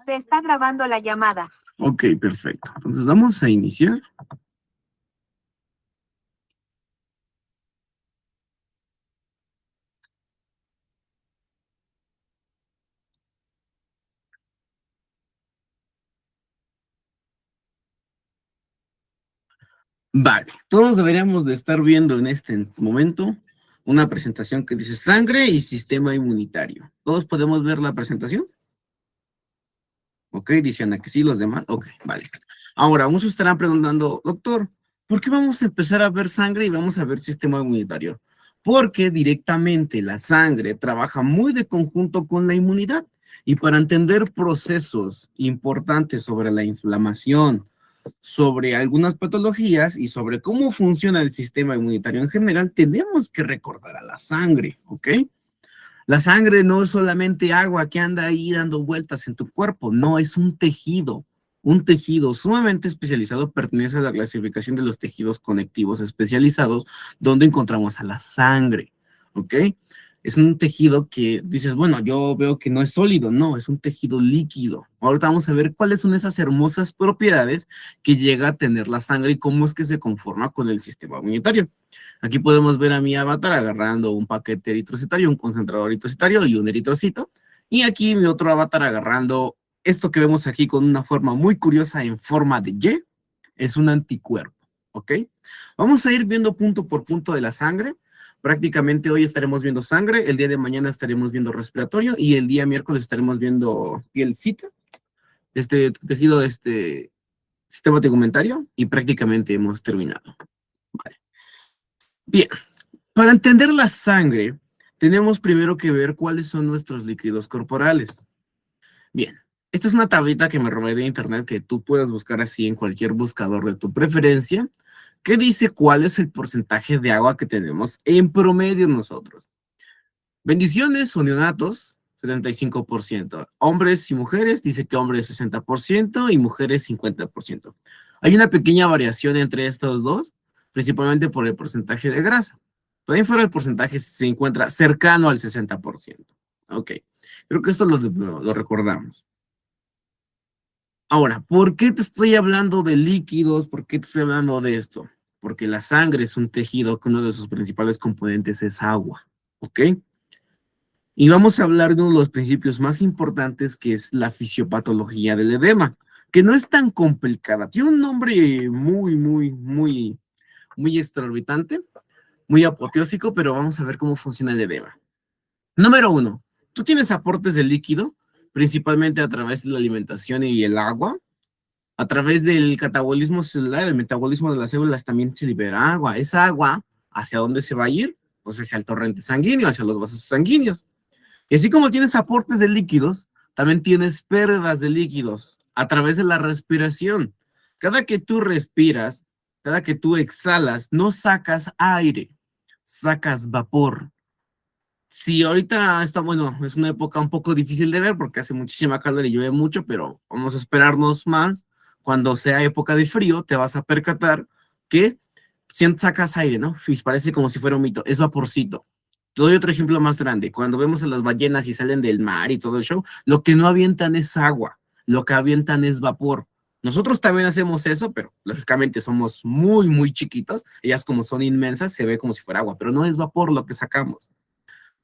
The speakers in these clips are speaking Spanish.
Se está grabando la llamada. Ok, perfecto. Entonces vamos a iniciar. Vale, todos deberíamos de estar viendo en este momento una presentación que dice sangre y sistema inmunitario. ¿Todos podemos ver la presentación? Ok, dicen que sí, los demás. Ok, vale. Ahora, muchos estarán preguntando, doctor, ¿por qué vamos a empezar a ver sangre y vamos a ver sistema inmunitario? Porque directamente la sangre trabaja muy de conjunto con la inmunidad. Y para entender procesos importantes sobre la inflamación, sobre algunas patologías y sobre cómo funciona el sistema inmunitario en general, tenemos que recordar a la sangre, ¿ok? La sangre no es solamente agua que anda ahí dando vueltas en tu cuerpo, no, es un tejido sumamente especializado, pertenece a la clasificación de los tejidos conectivos especializados, donde encontramos a la sangre, ¿ok? Es un tejido que dices, bueno, yo veo que no es sólido, no, es un tejido líquido. Ahorita vamos a ver cuáles son esas hermosas propiedades que llega a tener la sangre y cómo es que se conforma con el sistema inmunitario. Aquí podemos ver a mi avatar agarrando un paquete eritrocitario, un concentrador eritrocitario y un eritrocito. Y aquí mi otro avatar agarrando esto que vemos aquí con una forma muy curiosa en forma de Y, es un anticuerpo, ¿ok? Vamos a ir viendo punto por punto de la sangre. Prácticamente hoy estaremos viendo sangre, el día de mañana estaremos viendo respiratorio y el día miércoles estaremos viendo pielcita, este tejido, sistema tegumentario y prácticamente hemos terminado. Vale. Bien, para entender la sangre, tenemos primero que ver cuáles son nuestros líquidos corporales. Bien, esta es una tablita que me robé de internet que tú puedes buscar así en cualquier buscador de tu preferencia, que dice cuál es el porcentaje de agua que tenemos en promedio nosotros. Bendiciones o neonatos, 75%. Hombres y mujeres, dice que hombres 60% y mujeres 50%. Hay una pequeña variación entre estos dos, principalmente por el porcentaje de grasa. Todavía fuera el porcentaje se encuentra cercano al 60%. Ok, creo que esto lo recordamos. Ahora, ¿por qué te estoy hablando de líquidos? ¿Por qué te estoy hablando de esto? Porque la sangre es un tejido que uno de sus principales componentes es agua, ¿ok? Y vamos a hablar de uno de los principios más importantes que es la fisiopatología del edema, que no es tan complicada. Tiene un nombre muy extraorbitante, muy apoteósico, pero vamos a ver cómo funciona el edema. Número uno, tú tienes aportes de líquido, principalmente a través de la alimentación y el agua. A través del catabolismo celular, el metabolismo de las células también se libera agua. Esa agua, ¿hacia dónde se va a ir? Pues hacia el torrente sanguíneo, hacia los vasos sanguíneos. Y así como tienes aportes de líquidos, también tienes pérdidas de líquidos a través de la respiración. Cada que tú respiras, cada que tú exhalas, no sacas aire, sacas vapor. Sí, ahorita está, bueno, es una época un poco difícil de ver porque hace muchísima calor y llueve mucho, pero vamos a esperarnos más. Cuando sea época de frío, te vas a percatar que si sacas aire, ¿no? Y parece como si fuera un mito, es vaporcito. Te doy otro ejemplo más grande. Cuando vemos a las ballenas y salen del mar y todo el show, lo que no avientan es agua, lo que avientan es vapor. Nosotros también hacemos eso, pero lógicamente somos muy chiquitos. Ellas como son inmensas, se ve como si fuera agua, pero no es vapor lo que sacamos.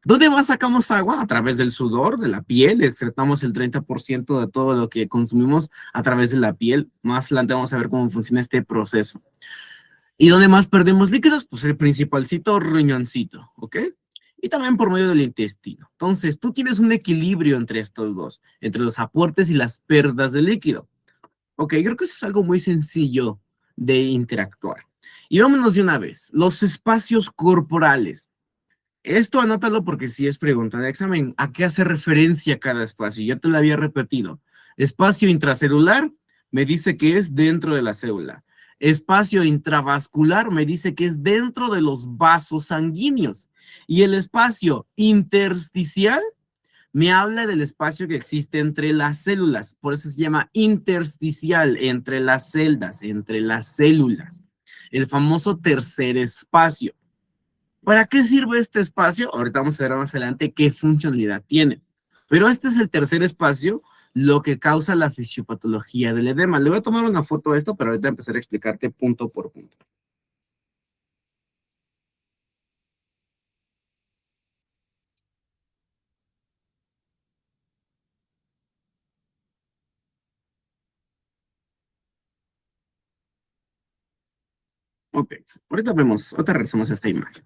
¿Dónde más sacamos agua? A través del sudor, de la piel, excretamos el 30% de todo lo que consumimos a través de la piel. Más adelante vamos a ver cómo funciona este proceso. ¿Y dónde más perdemos líquidos? Pues el principalcito riñoncito, ¿ok? Y también por medio del intestino. Entonces, tú tienes un equilibrio entre estos dos, entre los aportes y las pérdidas de líquido. Ok, creo que eso es algo muy sencillo de interactuar. Y vámonos de una vez. Los espacios corporales. Esto anótalo porque si es pregunta de examen, ¿a qué hace referencia cada espacio? Ya te lo había repetido. Espacio intracelular me dice que es dentro de la célula. Espacio intravascular me dice que es dentro de los vasos sanguíneos. Y el espacio intersticial me habla del espacio que existe entre las células. Por eso se llama intersticial, entre las celdas, entre las células. El famoso tercer espacio. ¿Para qué sirve este espacio? Ahorita vamos a ver más adelante qué funcionalidad tiene. Pero este es el tercer espacio lo que causa la fisiopatología del edema. Le voy a tomar una foto de esto, pero ahorita empezaré a explicarte punto por punto. Ok, ahorita regresamos a esta imagen.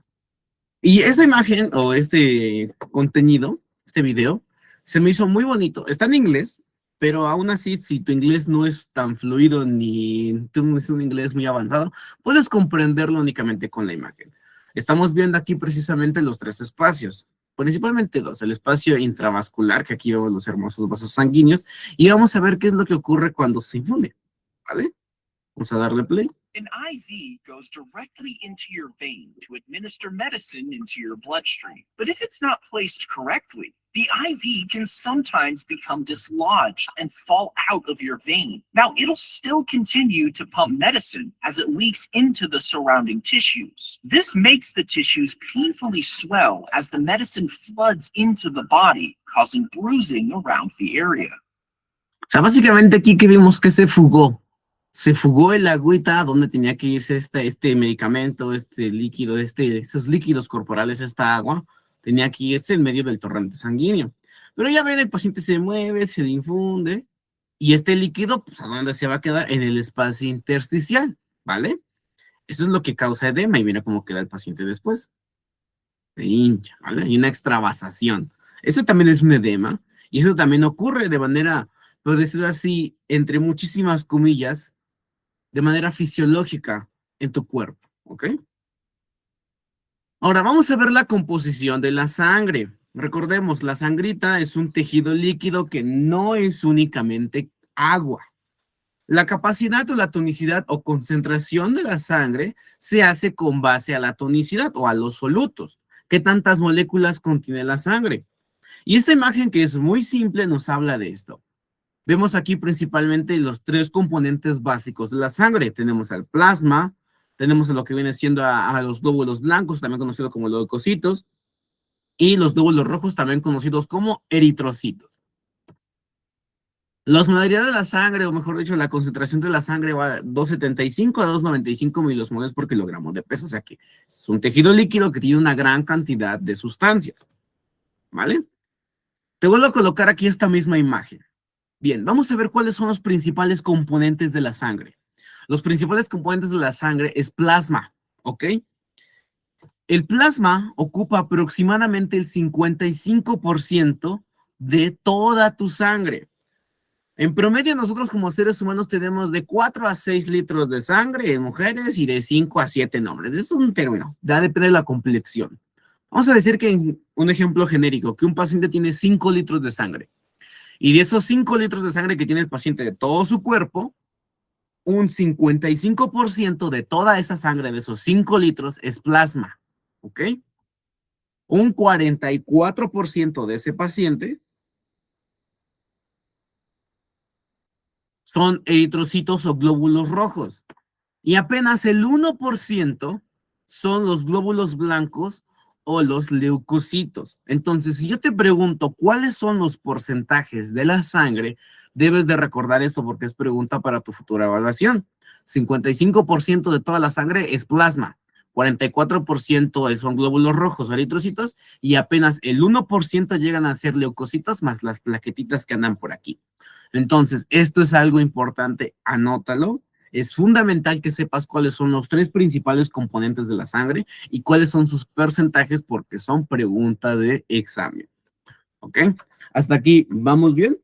Y esta imagen o este contenido, este video, se me hizo muy bonito. Está en inglés, pero aún así, si tu inglés no es tan fluido ni tú no es un inglés muy avanzado, puedes comprenderlo únicamente con la imagen. Estamos viendo aquí precisamente los tres espacios, principalmente dos, el espacio intravascular, que aquí vemos los hermosos vasos sanguíneos, y vamos a ver qué es lo que ocurre cuando se infunde, ¿vale? Vamos a darle play. An IV goes directly into your vein to administer medicine into your bloodstream. But if it's not placed correctly, the IV can sometimes become dislodged and fall out of your vein. Now, it'll still continue to pump medicine as it leaks into the surrounding tissues. This makes the tissues painfully swell as the medicine floods into the body, causing bruising around the area. O sea, básicamente aquí que vimos que se fugó el agüita donde tenía que irse este medicamento, este líquido, estos líquidos corporales, esta agua, tenía que irse en medio del torrente sanguíneo. Pero ya ven, el paciente se mueve, se le infunde, y este líquido, pues, ¿a dónde se va a quedar? En el espacio intersticial, ¿vale? Eso es lo que causa edema, y mira cómo queda el paciente después. Se hincha, ¿vale? Hay una extravasación. Eso también es un edema, y eso también ocurre de manera, por decirlo así, entre muchísimas comillas, de manera fisiológica en tu cuerpo, ¿ok? Ahora vamos a ver la composición de la sangre. Recordemos, la sangrita es un tejido líquido que no es únicamente agua. La capacidad o la tonicidad o concentración de la sangre se hace con base a la tonicidad o a los solutos. ¿Qué tantas moléculas contiene la sangre? Y esta imagen, que es muy simple, nos habla de esto. Vemos aquí principalmente los tres componentes básicos de la sangre. Tenemos al plasma, tenemos a lo que viene siendo a los glóbulos blancos, también conocidos como leucocitos, y los glóbulos rojos, también conocidos como eritrocitos. La osmolaridad de la sangre, o mejor dicho, la concentración de la sangre va de 275 a 295 milosmoles por kilogramo de peso, o sea que es un tejido líquido que tiene una gran cantidad de sustancias, ¿vale? Te vuelvo a colocar aquí esta misma imagen. Bien, vamos a ver cuáles son los principales componentes de la sangre. Los principales componentes de la sangre es plasma, ¿ok? El plasma ocupa aproximadamente el 55% de toda tu sangre. En promedio, nosotros como seres humanos tenemos de 4 a 6 litros de sangre en mujeres y de 5 a 7 en hombres. Es un término, ya depende de la complexión. Vamos a decir que, en un ejemplo genérico, que un paciente tiene 5 litros de sangre. Y de esos 5 litros de sangre que tiene el paciente de todo su cuerpo, un 55% de toda esa sangre, de esos 5 litros, es plasma, ¿ok? Un 44% de ese paciente son eritrocitos o glóbulos rojos. Y apenas el 1% son los glóbulos blancos o los leucocitos. Entonces, si yo te pregunto cuáles son los porcentajes de la sangre, debes de recordar esto porque es pregunta para tu futura evaluación. 55% de toda la sangre es plasma, 44% son glóbulos rojos o eritrocitos, y apenas el 1% llegan a ser leucocitos más las plaquetitas que andan por aquí. Entonces, esto es algo importante, anótalo. Es fundamental que sepas cuáles son los tres principales componentes de la sangre y cuáles son sus porcentajes, porque son pregunta de examen. ¿Ok? ¿Hasta aquí vamos bien?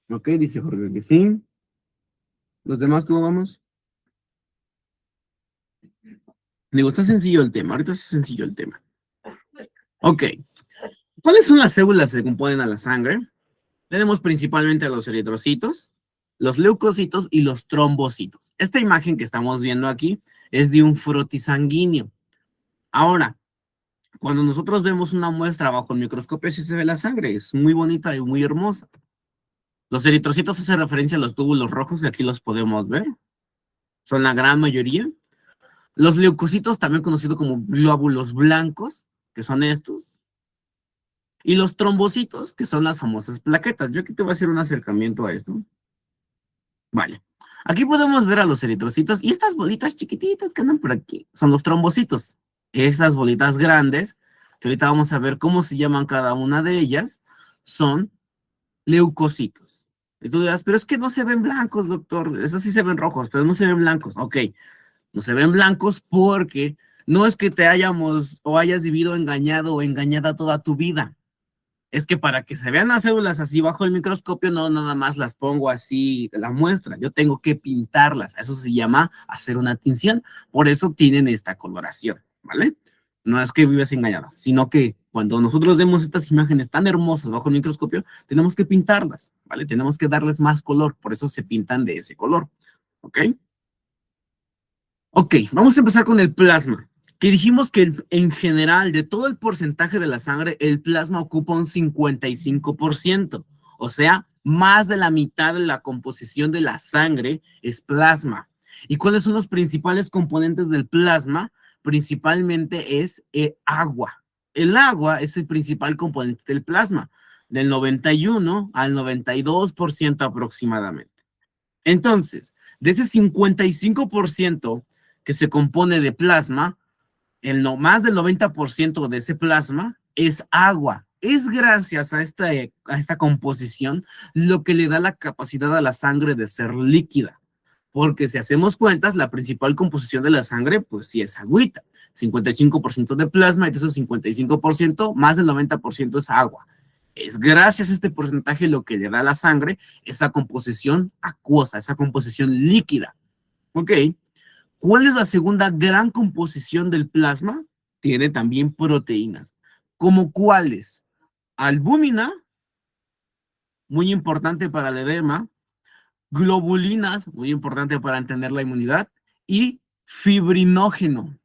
Ok, dice Jorge que sí. ¿Los demás cómo vamos? Digo, está sencillo el tema. Ahorita es sencillo el tema. Ok. ¿Cuáles son las células que componen a la sangre? Tenemos principalmente a los eritrocitos, los leucocitos y los trombocitos. Esta imagen que estamos viendo aquí es de un frotis sanguíneo. Ahora, cuando nosotros vemos una muestra bajo el microscopio, sí se ve la sangre, es muy bonita y muy hermosa. Los eritrocitos hacen referencia a los glóbulos rojos, y aquí los podemos ver. Son la gran mayoría. Los leucocitos, también conocidos como glóbulos blancos, que son estos, y los trombocitos, que son las famosas plaquetas. Yo aquí te voy a hacer un acercamiento a esto. Vale. Aquí podemos ver a los eritrocitos, y estas bolitas chiquititas que andan por aquí son los trombocitos. Estas bolitas grandes, que ahorita vamos a ver cómo se llaman cada una de ellas, son leucocitos. Y tú dirás, pero es que no se ven blancos, doctor. Esos sí se ven rojos, pero no se ven blancos. Ok, no se ven blancos porque no es que te hayamos o hayas vivido engañado o engañada toda tu vida. Es que para que se vean las células así bajo el microscopio, no nada más las pongo así, la muestra. Yo tengo que pintarlas. Eso se llama hacer una tinción. Por eso tienen esta coloración, ¿vale? No es que vives engañada, sino que cuando nosotros vemos estas imágenes tan hermosas bajo el microscopio, tenemos que pintarlas, ¿vale? Tenemos que darles más color. Por eso se pintan de ese color, ¿ok? Ok, vamos a empezar con el plasma. Que dijimos que en general, de todo el porcentaje de la sangre, el plasma ocupa un 55%. O sea, más de la mitad de la composición de la sangre es plasma. ¿Y cuáles son los principales componentes del plasma? Principalmente es agua. El agua es el principal componente del plasma, del 91 al 92% aproximadamente. Entonces, de ese 55% que se compone de plasma, más del 90% de ese plasma es agua. Es gracias a esta composición lo que le da la capacidad a la sangre de ser líquida. Porque si hacemos cuentas, la principal composición de la sangre, pues sí es agüita. 55% de plasma y de esos 55%, más del 90% es agua. Es gracias a este porcentaje lo que le da a la sangre esa composición acuosa, esa composición líquida. ¿Ok? ¿Cuál es la segunda gran composición del plasma? Tiene también proteínas. ¿Cómo cuáles? Albúmina, muy importante para el edema. Globulinas, muy importante para entender la inmunidad. Y fibrinógeno.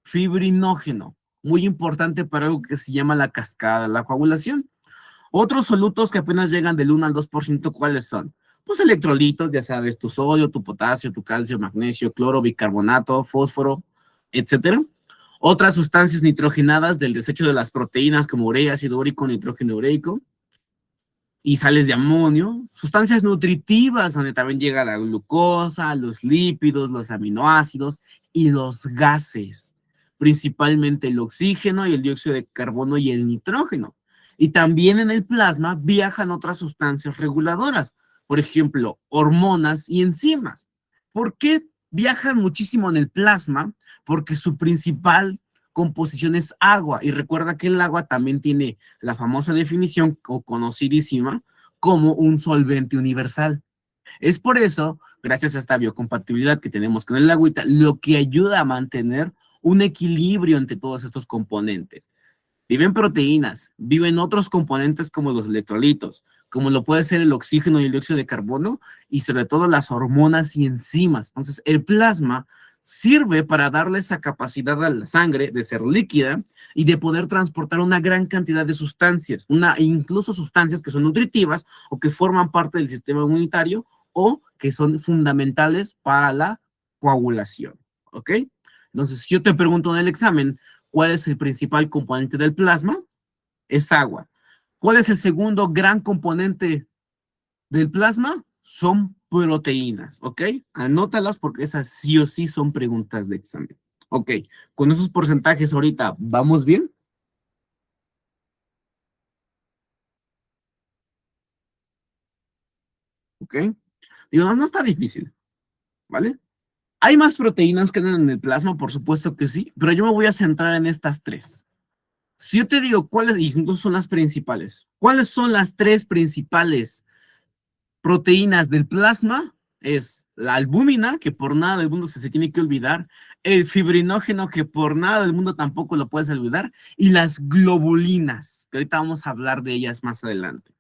Fibrinógeno, muy importante para algo que se llama la cascada de la coagulación. Otros solutos que apenas llegan del 1 al 2%, ¿cuáles son? Pues electrolitos, ya sabes, tu sodio, tu potasio, tu calcio, magnesio, cloro, bicarbonato, fósforo, etcétera. Otras sustancias nitrogenadas del desecho de las proteínas como urea, ácido úrico, nitrógeno ureico y sales de amonio. Sustancias nutritivas donde también llega la glucosa, los lípidos, los aminoácidos y los gases, principalmente el oxígeno y el dióxido de carbono y el nitrógeno. Y también en el plasma viajan otras sustancias reguladoras, por ejemplo, hormonas y enzimas. ¿Por qué viajan muchísimo en el plasma? Porque su principal composición es agua. Y recuerda que el agua también tiene la famosa definición o conocidísima como un solvente universal. Es por eso, gracias a esta biocompatibilidad que tenemos con el agüita, lo que ayuda a mantener un equilibrio entre todos estos componentes. Viven proteínas, viven otros componentes como los electrolitos, como lo puede ser el oxígeno y el dióxido de carbono, y sobre todo las hormonas y enzimas. Entonces, el plasma sirve para darle esa capacidad a la sangre de ser líquida y de poder transportar una gran cantidad de sustancias, incluso sustancias que son nutritivas o que forman parte del sistema inmunitario o que son fundamentales para la coagulación, ¿ok? Entonces, si yo te pregunto en el examen, ¿cuál es el principal componente del plasma? Es agua. ¿Cuál es el segundo gran componente del plasma? Son proteínas, ¿ok? Anótalas porque esas sí o sí son preguntas de examen. Ok, con esos porcentajes ahorita, ¿vamos bien? Ok. Digo, no está difícil, ¿vale? ¿Hay más proteínas que andan en el plasma? Por supuesto que sí, pero yo me voy a centrar en estas tres. Si yo te digo cuáles, y incluso son las principales, ¿cuáles son las tres principales proteínas del plasma? Es la albúmina, que por nada del mundo se tiene que olvidar, el fibrinógeno, que por nada del mundo tampoco lo puedes olvidar, y las globulinas, que ahorita vamos a hablar de ellas más adelante.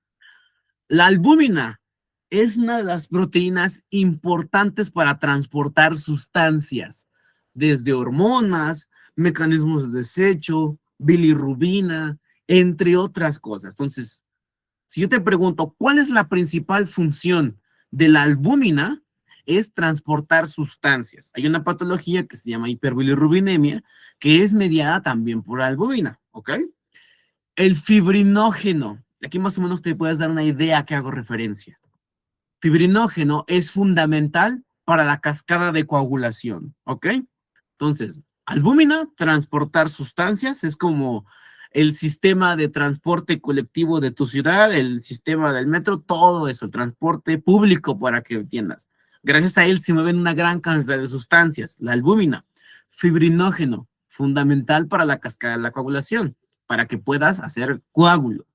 La albúmina es una de las proteínas importantes para transportar sustancias, desde hormonas, mecanismos de desecho, bilirrubina, entre otras cosas. Entonces, si yo te pregunto, ¿cuál es la principal función de la albúmina? Es transportar sustancias. Hay una patología que se llama hiperbilirrubinemia, que es mediada también por albúmina, ¿ok? El fibrinógeno, aquí más o menos te puedes dar una idea a qué hago referencia. Fibrinógeno es fundamental para la cascada de coagulación, ¿ok? Entonces, albúmina, transportar sustancias, es como el sistema de transporte colectivo de tu ciudad, el sistema del metro, todo eso, el transporte público para que entiendas. Gracias a él se mueven una gran cantidad de sustancias. La albúmina, fibrinógeno, fundamental para la cascada de la coagulación, para que puedas hacer coágulo.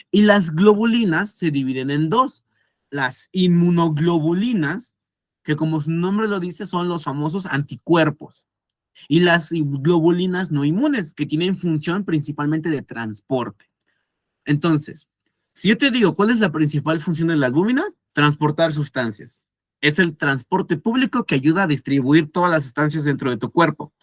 Y las globulinas se dividen en dos. Las inmunoglobulinas, que como su nombre lo dice, son los famosos anticuerpos. Y las globulinas no inmunes, que tienen función principalmente de transporte. Entonces, si yo te digo, ¿cuál es la principal función de la albúmina? Transportar sustancias. Es el transporte público que ayuda a distribuir todas las sustancias dentro de tu cuerpo.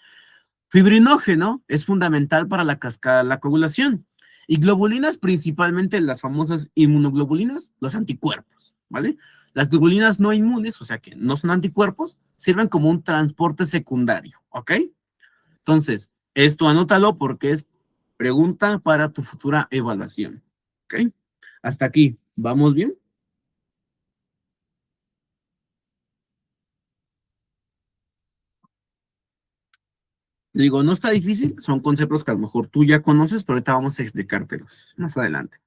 Fibrinógeno es fundamental para la cascada de la coagulación. Y globulinas, principalmente las famosas inmunoglobulinas, los anticuerpos, ¿vale? Las globulinas no inmunes, o sea que no son anticuerpos, sirven como un transporte secundario, ¿ok? Entonces, esto anótalo porque es pregunta para tu futura evaluación, ¿ok? Hasta aquí, ¿vamos bien? Digo, no está difícil, son conceptos que a lo mejor tú ya conoces, pero ahorita vamos a explicártelos más adelante.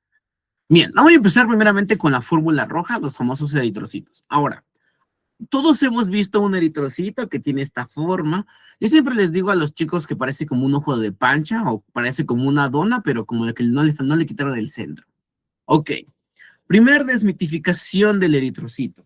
Bien, vamos a empezar primeramente con la fórmula roja, los famosos eritrocitos. Ahora, todos hemos visto un eritrocito que tiene esta forma. Yo siempre les digo a los chicos que parece como un ojo de pancha o parece como una dona, pero como que no le quitaron el centro. Ok, primer desmitificación del eritrocito.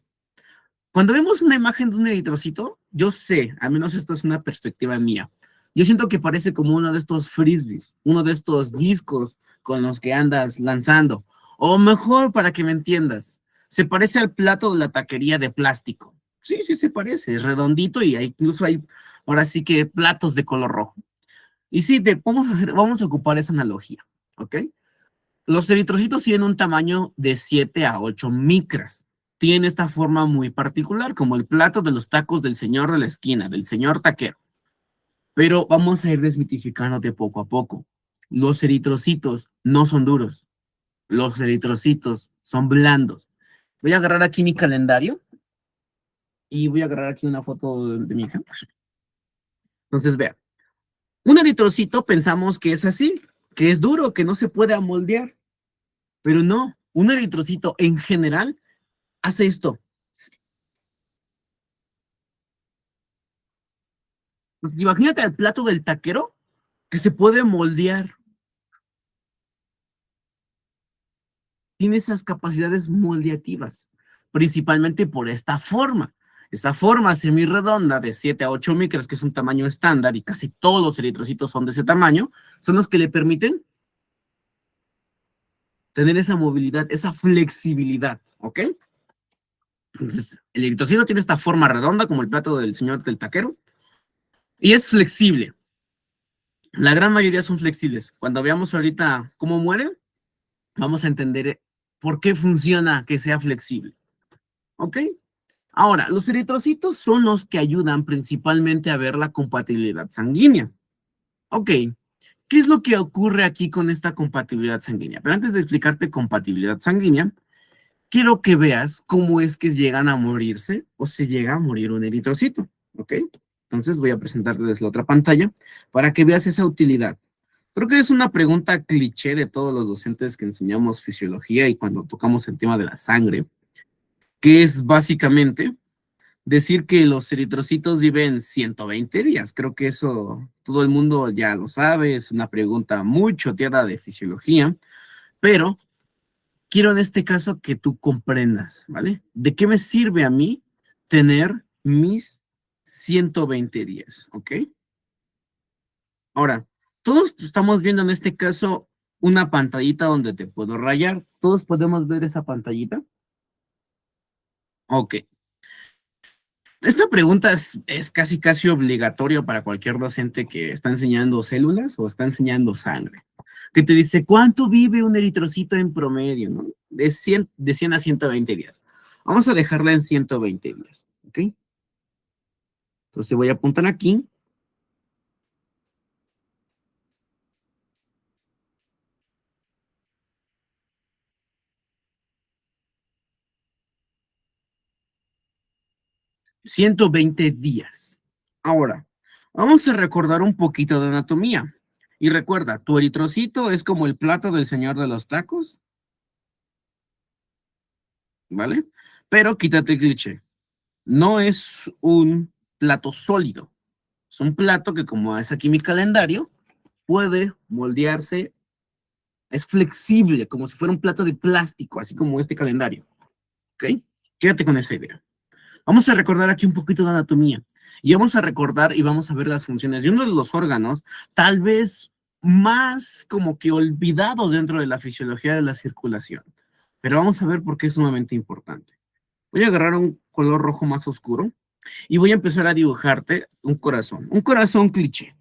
Cuando vemos una imagen de un eritrocito, yo sé, al menos esto es una perspectiva mía, yo siento que parece como uno de estos frisbees, uno de estos discos con los que andas lanzando. O mejor, para que me entiendas, se parece al plato de la taquería de plástico. Sí, sí se parece, es redondito y incluso hay, ahora sí que platos de color rojo. Y sí, vamos a ocupar esa analogía, ¿ok? Los eritrocitos tienen un tamaño de 7 a 8 micras. Tienen esta forma muy particular, como el plato de los tacos del señor de la esquina, del señor taquero. Pero vamos a ir desmitificando de poco a poco. Los eritrocitos no son duros. Los eritrocitos son blandos. Voy a agarrar aquí mi calendario y voy a agarrar aquí una foto de mi hija. Entonces, vean. Un eritrocito pensamos que es así, que es duro, que no se puede amoldear. Pero no, un eritrocito en general hace esto. Pues imagínate el plato del taquero que se puede moldear. Tiene esas capacidades moldeativas, principalmente por esta forma. Esta forma semirredonda de 7 a 8 micras, que es un tamaño estándar y casi todos los eritrocitos son de ese tamaño, son los que le permiten tener esa movilidad, esa flexibilidad, ¿ok? Entonces, el eritrocito tiene esta forma redonda como el plato del señor del taquero y es flexible. La gran mayoría son flexibles. Cuando veamos ahorita cómo mueren, vamos a entender por qué funciona que sea flexible. ¿Ok? Ahora, los eritrocitos son los que ayudan principalmente a ver la compatibilidad sanguínea. Ok, ¿qué es lo que ocurre aquí con esta compatibilidad sanguínea? Pero antes de explicarte compatibilidad sanguínea, quiero que veas cómo es que llegan a morirse o se llega a morir un eritrocito. ¿Ok? Entonces voy a presentarte desde la otra pantalla para que veas esa utilidad. Creo que es una pregunta cliché de todos los docentes que enseñamos fisiología y cuando tocamos el tema de la sangre, que es básicamente decir que los eritrocitos viven 120 días. Creo que eso todo el mundo ya lo sabe, es una pregunta muy choteada de fisiología, pero quiero en este caso que tú comprendas, ¿vale? ¿De qué me sirve a mí tener mis 120 días? ¿Ok? Ahora, todos estamos viendo en este caso una pantallita donde te puedo rayar. ¿Todos podemos ver esa pantallita? Ok. Esta pregunta es casi obligatorio para cualquier docente que está enseñando células o está enseñando sangre. Que te dice, ¿cuánto vive un eritrocito en promedio? ¿No? De 100 a 120 días. Vamos a dejarla en 120 días. ¿Ok? Entonces, voy a apuntar aquí. 120 días. Ahora, vamos a recordar un poquito de anatomía. Y recuerda, tu eritrocito es como el plato del señor de los tacos, ¿vale? Pero quítate el cliché. No es un plato sólido. Es un plato que, como es aquí mi calendario, puede moldearse, es flexible, como si fuera un plato de plástico, así como este calendario. ¿Ok? Quédate con esa idea. Vamos a recordar aquí un poquito de anatomía. Y vamos a recordar y vamos a ver las funciones de uno de los órganos, tal vez más como que olvidados dentro de la fisiología de la circulación. Pero vamos a ver por qué es sumamente importante. Voy a agarrar un color rojo más oscuro y voy a empezar a dibujarte un corazón cliché.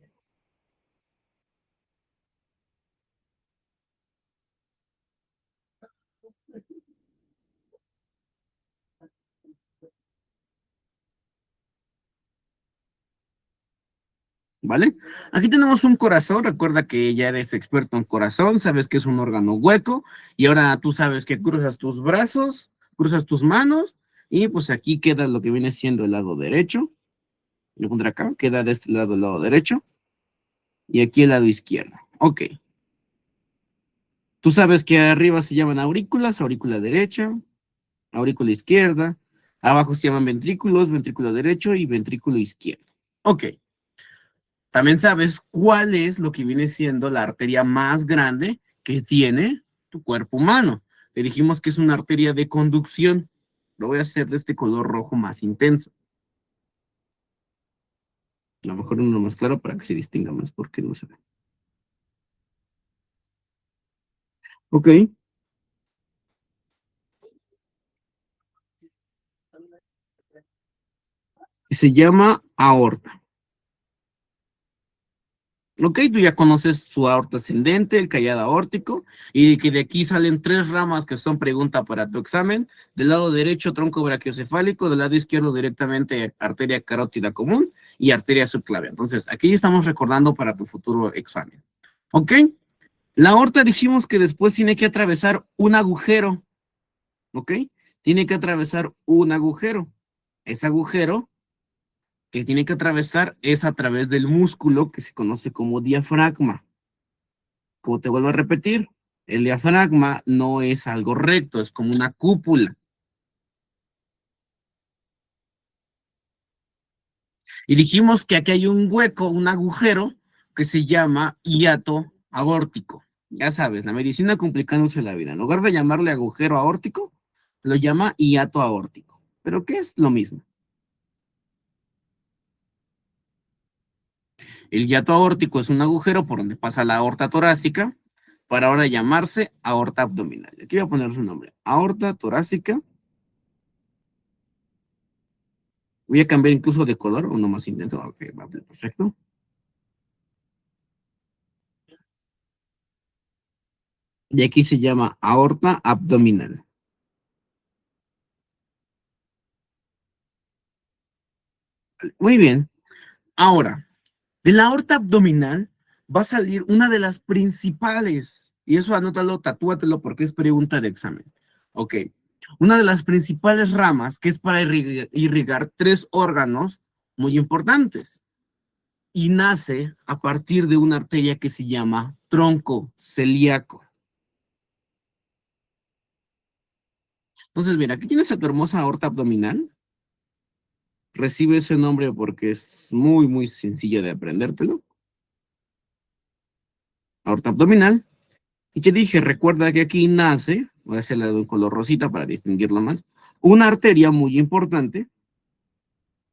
¿Vale? Aquí tenemos un corazón, recuerda que ya eres experto en corazón, sabes que es un órgano hueco y ahora tú sabes que cruzas tus brazos, cruzas tus manos y pues aquí queda lo que viene siendo el lado derecho. Lo pondré acá, queda de este lado el lado derecho y aquí el lado izquierdo. Ok. Tú sabes que arriba se llaman aurículas, aurícula derecha, aurícula izquierda, abajo se llaman ventrículos, ventrículo derecho y ventrículo izquierdo. Ok. También sabes cuál es lo que viene siendo la arteria más grande que tiene tu cuerpo humano. Le dijimos que es una arteria de conducción. Lo voy a hacer de este color rojo más intenso. A lo mejor uno más claro para que se distinga más porque no se ve. Ok. Se llama aorta. Ok, tú ya conoces su aorta ascendente, el callado aórtico, y que de aquí salen tres ramas que son pregunta para tu examen. Del lado derecho, tronco brachiocefálico, del lado izquierdo directamente arteria carótida común y arteria subclavia. Entonces, aquí ya estamos recordando para tu futuro examen. Ok, la aorta dijimos que después tiene que atravesar un agujero. Ok, tiene que atravesar un agujero. Ese agujero que tiene que atravesar es a través del músculo que se conoce como diafragma. Como te vuelvo a repetir, el diafragma no es algo recto, es como una cúpula. Y dijimos que aquí hay un hueco, un agujero, que se llama hiato aórtico. Ya sabes, la medicina complicándose la vida. En lugar de llamarle agujero aórtico, lo llama hiato aórtico. ¿Pero qué es lo mismo? El hiato aórtico es un agujero por donde pasa la aorta torácica para ahora llamarse aorta abdominal. Aquí voy a poner su nombre. Aorta torácica. Voy a cambiar incluso de color, uno más intenso. Ok, va, perfecto. Y aquí se llama aorta abdominal. Muy bien. Ahora, de la aorta abdominal va a salir una de las principales, y eso anótalo, tatúatelo porque es pregunta de examen. Ok. Una de las principales ramas que es para irrigar tres órganos muy importantes y nace a partir de una arteria que se llama tronco celíaco. Entonces, mira, aquí tienes a tu hermosa aorta abdominal. Recibe ese nombre porque es muy, muy sencillo de aprendértelo. Aorta abdominal. Y te dije, recuerda que aquí nace, voy a hacerle de un color rosita para distinguirlo más, una arteria muy importante,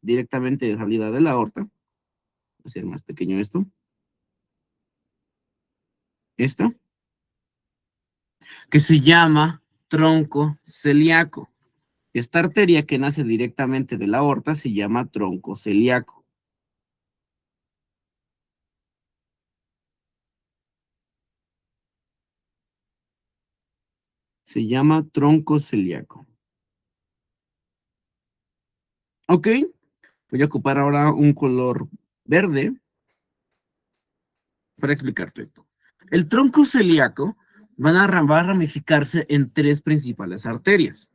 directamente de salida de la aorta. Voy a hacer más pequeño esto. Esta, que se llama tronco celíaco. Esta arteria que nace directamente de la aorta se llama tronco celíaco. Se llama tronco celíaco. Ok, voy a ocupar ahora un color verde para explicarte esto. El tronco celíaco va a ramificarse en tres principales arterias.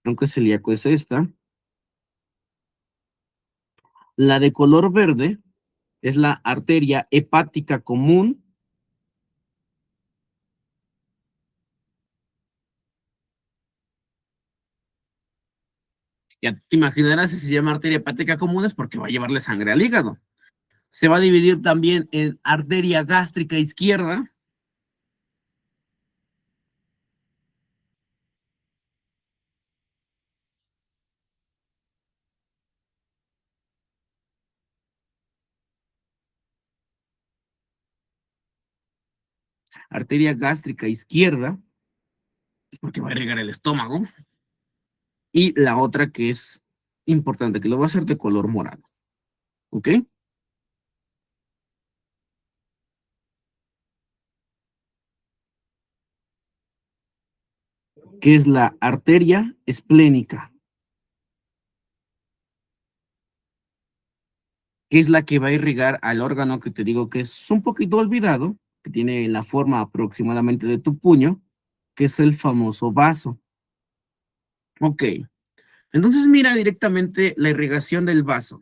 tronco celíaco es esta. La de color verde es la arteria hepática común. Ya te imaginarás si se llama arteria hepática común es porque va a llevarle sangre al hígado. Se va a dividir también en arteria gástrica izquierda, arteria gástrica izquierda, porque va a irrigar el estómago, y la otra que es importante, que lo va a hacer de color morado, ¿ok? Que es la arteria esplénica, que es la que va a irrigar al órgano que te digo que es un poquito olvidado, que tiene la forma aproximadamente de tu puño, que es el famoso vaso. Ok, entonces mira directamente la irrigación del vaso.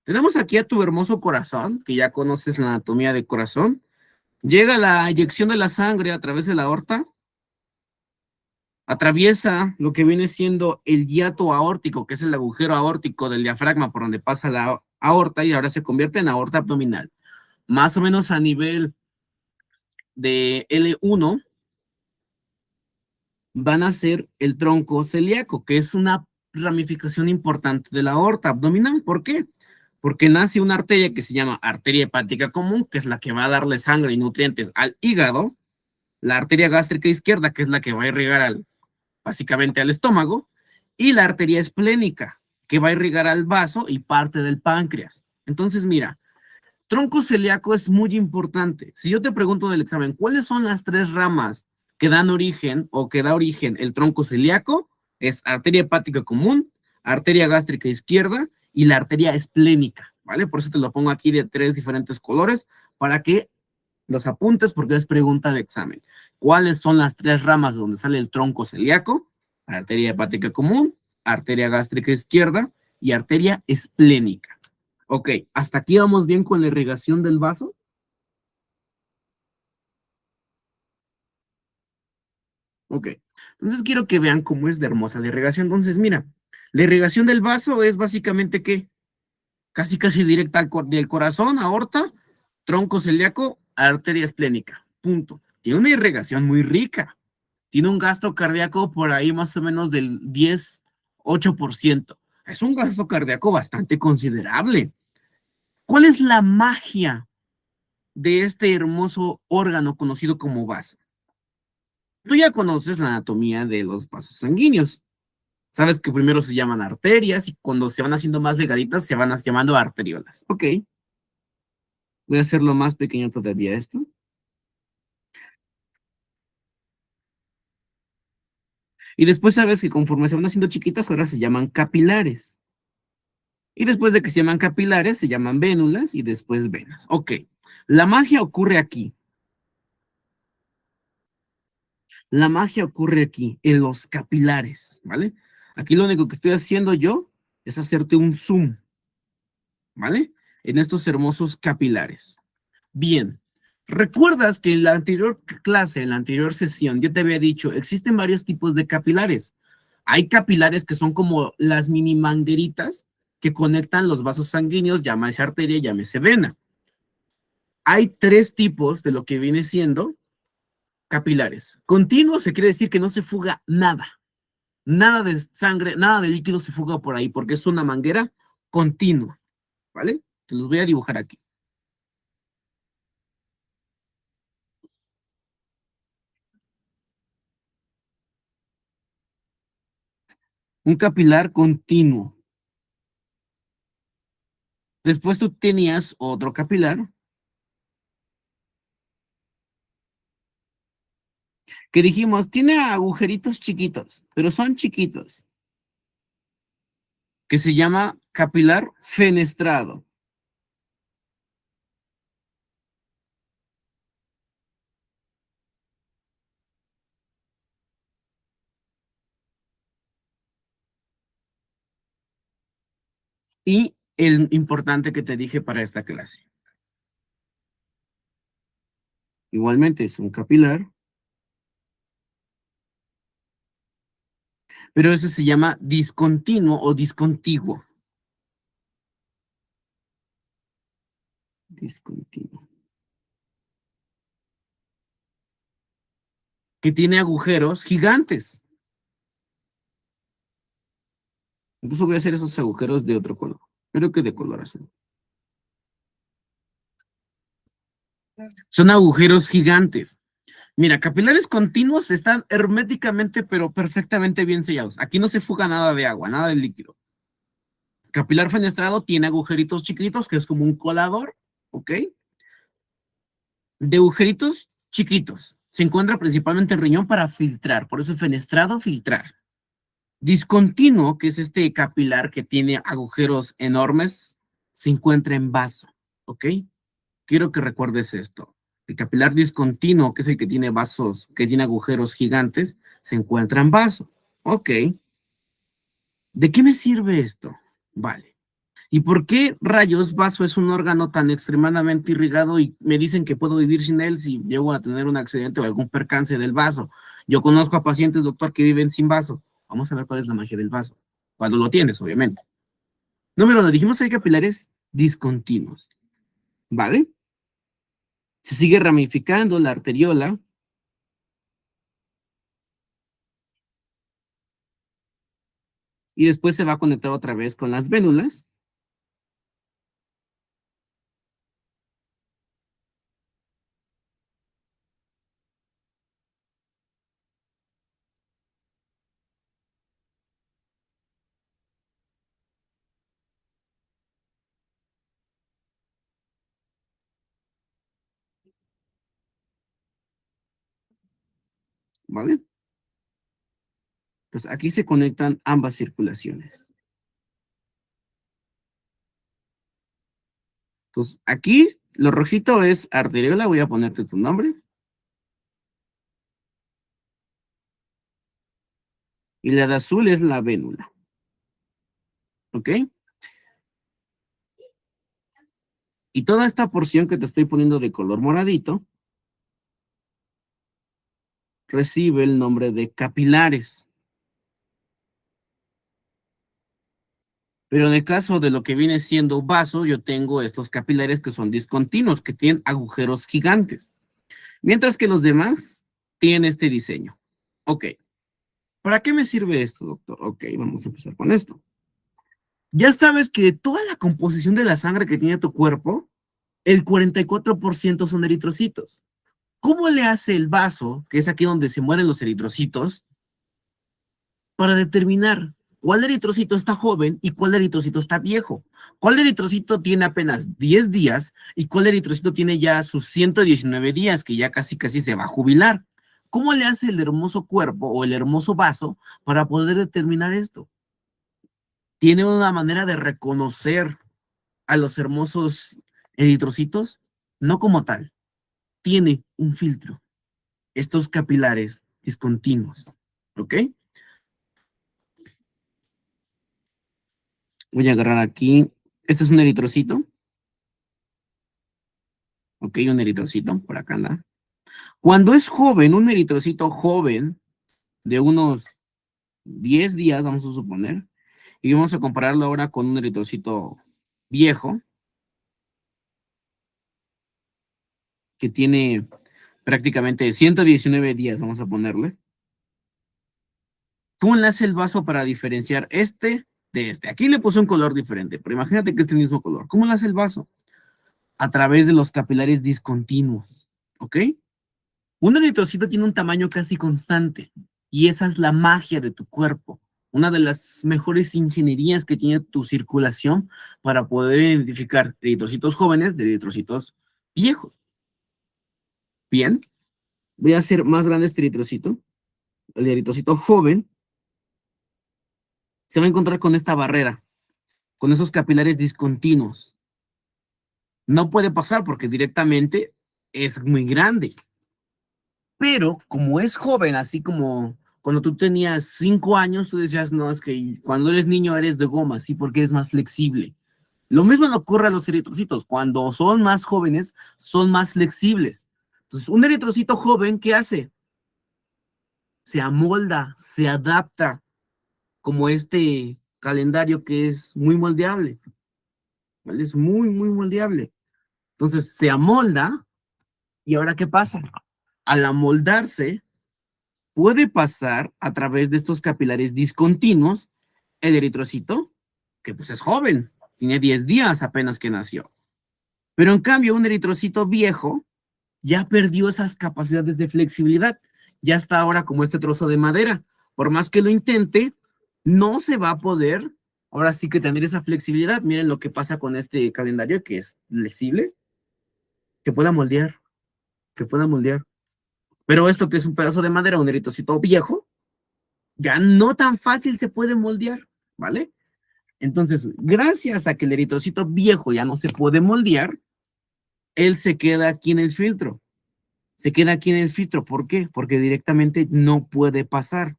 Tenemos aquí a tu hermoso corazón, que ya conoces la anatomía del corazón. Llega la inyección de la sangre a través de la aorta, atraviesa lo que viene siendo el hiato aórtico, que es el agujero aórtico del diafragma por donde pasa la aorta y ahora se convierte en aorta abdominal. Más o menos a nivel de L1 van a ser el tronco celíaco, que es una ramificación importante de la aorta abdominal. ¿Por qué? Porque nace una arteria que se llama arteria hepática común, que es la que va a darle sangre y nutrientes al hígado, la arteria gástrica izquierda, que es la que va a irrigar básicamente al estómago, y la arteria esplénica, que va a irrigar al vaso y parte del páncreas. Entonces, mira, tronco celíaco es muy importante. Si yo te pregunto del examen, ¿cuáles son las tres ramas que dan origen o que da origen el tronco celíaco? Es arteria hepática común, arteria gástrica izquierda y la arteria esplénica, ¿vale? Por eso te lo pongo aquí de tres diferentes colores para que los apuntes porque es pregunta de examen. ¿Cuáles son las tres ramas donde sale el tronco celíaco? Arteria hepática común, arteria gástrica izquierda y arteria esplénica. Ok, hasta aquí vamos bien con la irrigación del vaso. Ok, entonces quiero que vean cómo es de hermosa la irrigación. Entonces, mira, la irrigación del vaso es básicamente que casi directa del corazón, aorta, tronco celíaco, arteria esplénica. Punto. Tiene una irrigación muy rica. Tiene un gasto cardíaco por ahí más o menos del 10, 8%. Es un gasto cardíaco bastante considerable. ¿Cuál es la magia de este hermoso órgano conocido como vaso? Tú ya conoces la anatomía de los vasos sanguíneos. Sabes que primero se llaman arterias y cuando se van haciendo más delgaditas se van llamando arteriolas. Ok, voy a hacerlo más pequeño todavía esto. Y después sabes que conforme se van haciendo chiquitas, ahora se llaman capilares. Y después de que se llaman capilares, se llaman vénulas y después venas. Ok, la magia ocurre aquí. La magia ocurre aquí, en los capilares, ¿vale? Aquí lo único que estoy haciendo yo es hacerte un zoom, ¿vale? En estos hermosos capilares. Bien, recuerdas que en la anterior clase, en la anterior sesión, yo te había dicho, existen varios tipos de capilares. Hay capilares que son como las mini mangueritas que conectan los vasos sanguíneos, llámese arteria, llámese vena. Hay tres tipos de lo que viene siendo capilares. Continuo se quiere decir que no se fuga nada. Nada de sangre, nada de líquido se fuga por ahí porque es una manguera continua. ¿Vale? Te los voy a dibujar aquí. Un capilar continuo. Después tú tenías otro capilar que dijimos tiene agujeritos chiquitos, pero son chiquitos, que se llama capilar fenestrado. y el importante que te dije para esta clase. Igualmente es un capilar, pero ese se llama discontinuo o discontiguo. Discontinuo. Que tiene agujeros gigantes. Incluso voy a hacer esos agujeros de otro color. Creo que de color azul. Son agujeros gigantes. Mira, capilares continuos están herméticamente, pero perfectamente bien sellados. Aquí no se fuga nada de agua, nada de líquido. Capilar fenestrado tiene agujeritos chiquitos, que es como un colador, ¿ok? De agujeritos chiquitos. Se encuentra principalmente en riñón para filtrar, por eso fenestrado, filtrar. Discontinuo, que es este capilar que tiene agujeros enormes, se encuentra en vaso, ¿ok? Quiero que recuerdes esto. El capilar discontinuo, que es el que tiene vasos, que tiene agujeros gigantes, se encuentra en vaso. Ok. ¿De qué me sirve esto? Vale. ¿Y por qué rayos vaso es un órgano tan extremadamente irrigado y me dicen que puedo vivir sin él si llego a tener un accidente o algún percance del vaso? Yo conozco a pacientes, doctor, que viven sin vaso. Vamos a ver cuál es la magia del vaso. Cuando lo tienes, obviamente. Número 1, dijimos que hay capilares discontinuos. ¿Vale? Se sigue ramificando la arteriola. Y después se va a conectar otra vez con las vénulas. ¿Vale? Pues aquí se conectan ambas circulaciones. Entonces, aquí lo rojito es arteriola. Voy a ponerte tu nombre. Y la de azul es la vénula. ¿Ok? Y toda esta porción que te estoy poniendo de color moradito recibe el nombre de capilares. Pero en el caso de lo que viene siendo vaso, yo tengo estos capilares que son discontinuos, que tienen agujeros gigantes. Mientras que los demás tienen este diseño. Ok. ¿Para qué me sirve esto, doctor? Ok, vamos a empezar con esto. Ya sabes que de toda la composición de la sangre que tiene tu cuerpo, el 44% son eritrocitos. ¿Cómo le hace el vaso, que es aquí donde se mueren los eritrocitos, para determinar cuál eritrocito está joven y cuál eritrocito está viejo? ¿Cuál eritrocito tiene apenas 10 días y cuál eritrocito tiene ya sus 119 días, que ya casi se va a jubilar? ¿Cómo le hace el hermoso cuerpo o el hermoso vaso para poder determinar esto? Tiene una manera de reconocer a los hermosos eritrocitos, no como tal. Tiene un filtro. Estos capilares discontinuos. ¿Ok? Voy a agarrar aquí. Este es un eritrocito. Ok, un eritrocito. Por acá anda. Cuando es joven, un eritrocito joven de unos 10 días, vamos a suponer, y vamos a compararlo ahora con un eritrocito viejo, que tiene prácticamente 119 días, vamos a ponerle. ¿Cómo le hace el vaso para diferenciar este de este? Aquí le puse un color diferente, pero imagínate que es el mismo color. ¿Cómo le hace el vaso? A través de los capilares discontinuos, ¿ok? Un eritrocito tiene un tamaño casi constante y esa es la magia de tu cuerpo. Una de las mejores ingenierías que tiene tu circulación para poder identificar eritrocitos jóvenes de eritrocitos viejos. Bien, voy a hacer más grande este eritrocito. El eritrocito joven se va a encontrar con esta barrera, con esos capilares discontinuos. No puede pasar porque directamente es muy grande. Pero como es joven, así como cuando tú tenías 5 años, tú decías, no, es que cuando eres niño eres de goma, sí, porque eres más flexible. Lo mismo le ocurre a los eritrocitos. Cuando son más jóvenes, son más flexibles. Entonces, un eritrocito joven, ¿qué hace? Se amolda, se adapta, como este calendario que es muy moldeable, ¿vale? Es muy, muy moldeable. Entonces, se amolda, ¿y ahora qué pasa? Al amoldarse, puede pasar a través de estos capilares discontinuos el eritrocito, que pues es joven, tiene 10 días apenas que nació. Pero en cambio, un eritrocito viejo ya perdió esas capacidades de flexibilidad. Ya está ahora como este trozo de madera. Por más que lo intente, no se va a poder, ahora sí que tener esa flexibilidad. Miren lo que pasa con este calendario que es flexible, que pueda moldear, que pueda moldear. Pero esto que es un pedazo de madera, un eritrocito viejo, ya no tan fácil se puede moldear, ¿vale? Entonces, gracias a que el eritrocito viejo ya no se puede moldear, él se queda aquí en el filtro. Se queda aquí en el filtro. ¿Por qué? Porque directamente no puede pasar.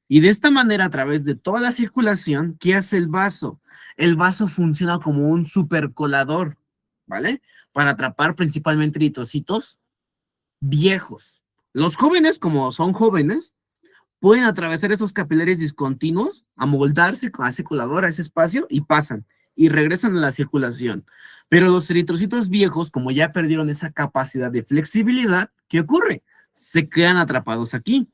Y de esta manera, a través de toda la circulación, ¿qué hace el vaso? El vaso funciona como un supercolador, ¿vale? Para atrapar principalmente eritrocitos viejos. Los jóvenes, como son jóvenes, pueden atravesar esos capilares discontinuos, amoldarse con ese colador, a ese espacio, y pasan, y regresan a la circulación. Pero los eritrocitos viejos, como ya perdieron esa capacidad de flexibilidad, ¿qué ocurre? Se quedan atrapados aquí.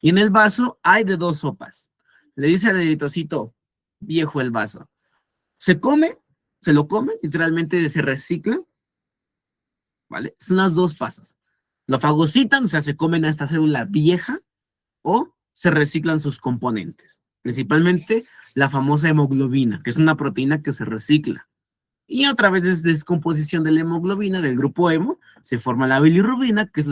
Y en el vaso hay de dos sopas. Le dice al eritrocito viejo el vaso. Se come, se lo come, literalmente se recicla, ¿vale? Son los dos pasos. Lo fagocitan, o sea, se comen a esta célula vieja, o se reciclan sus componentes, principalmente la famosa hemoglobina, que es una proteína que se recicla. Y a través de descomposición de la hemoglobina del grupo hemo, se forma la bilirrubina, que es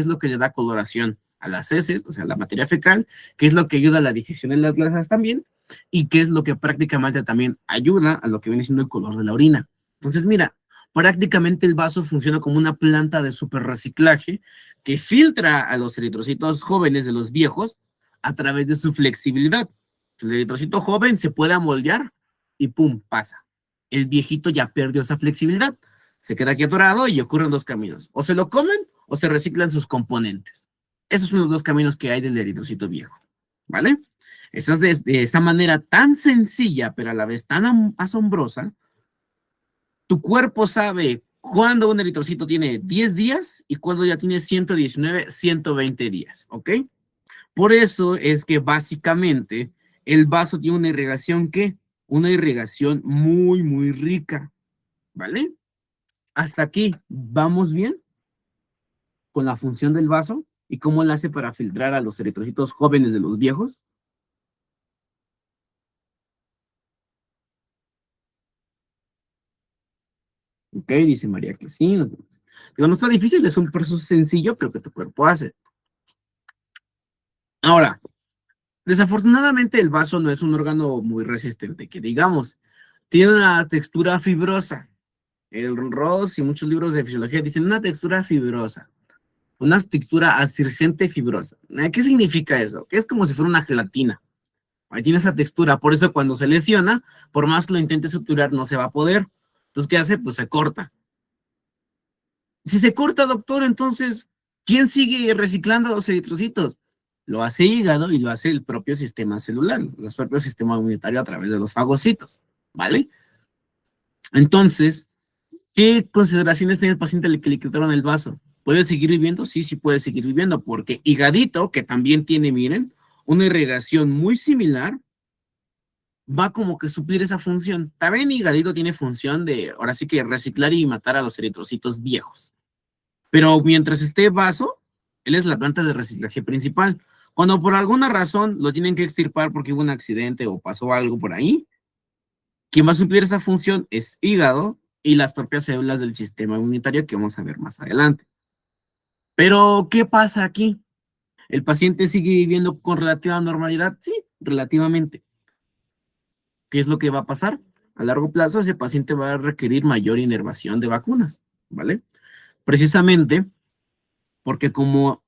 lo que le da coloración a las heces, o sea, la materia fecal, que es lo que ayuda a la digestión en las grasas también, y que es lo que prácticamente también ayuda a lo que viene siendo el color de la orina. Entonces, mira, prácticamente el vaso funciona como una planta de superreciclaje que filtra a los eritrocitos jóvenes de los viejos a través de su flexibilidad. El eritrocito joven se puede amoldear y pum, pasa. El viejito ya perdió esa flexibilidad, se queda aquí atorado y ocurren dos caminos. O se lo comen o se reciclan sus componentes. Esos son los dos caminos que hay del eritrocito viejo, ¿vale? Eso es de esta manera tan sencilla, pero a la vez tan asombrosa. Tu cuerpo sabe cuándo un eritrocito tiene 10 días y cuándo ya tiene 119, 120 días, ¿ok? Por eso es que básicamente el vaso tiene una irrigación, ¿qué? Una irrigación muy, muy rica, ¿vale? Hasta aquí, ¿vamos bien con la función del vaso y cómo la hace para filtrar a los eritrocitos jóvenes de los viejos? Ok, dice María que sí. Digo, no está difícil, es un proceso sencillo, pero que tu cuerpo hace. Ahora, desafortunadamente el vaso no es un órgano muy resistente, que digamos, tiene una textura fibrosa. El Ross y muchos libros de fisiología dicen una textura fibrosa, una textura astringente fibrosa. ¿Qué significa eso? Que es como si fuera una gelatina. Ahí tiene esa textura, por eso cuando se lesiona, por más que lo intente suturar, no se va a poder. Entonces, ¿qué hace? Pues se corta. Si se corta, doctor, entonces, ¿quién sigue reciclando los eritrocitos? Lo hace el hígado y lo hace el propio sistema celular, el propio sistema inmunitario a través de los fagocitos, ¿vale? Entonces, ¿qué consideraciones tiene el paciente al que le quitaron el vaso? ¿Puede seguir viviendo? Sí, sí puede seguir viviendo, porque higadito, que también tiene, miren, una irrigación muy similar, va como que suplir esa función. También higadito tiene función de, ahora sí que reciclar y matar a los eritrocitos viejos. Pero mientras esté vaso, él es la planta de reciclaje principal. Cuando por alguna razón lo tienen que extirpar porque hubo un accidente o pasó algo por ahí, quien va a suplir esa función es hígado y las propias células del sistema inmunitario que vamos a ver más adelante. Pero, ¿qué pasa aquí? ¿El paciente sigue viviendo con relativa normalidad? Sí, relativamente. ¿Qué es lo que va a pasar? A largo plazo, ese paciente va a requerir mayor inervación de vacunas, ¿vale? Precisamente porque como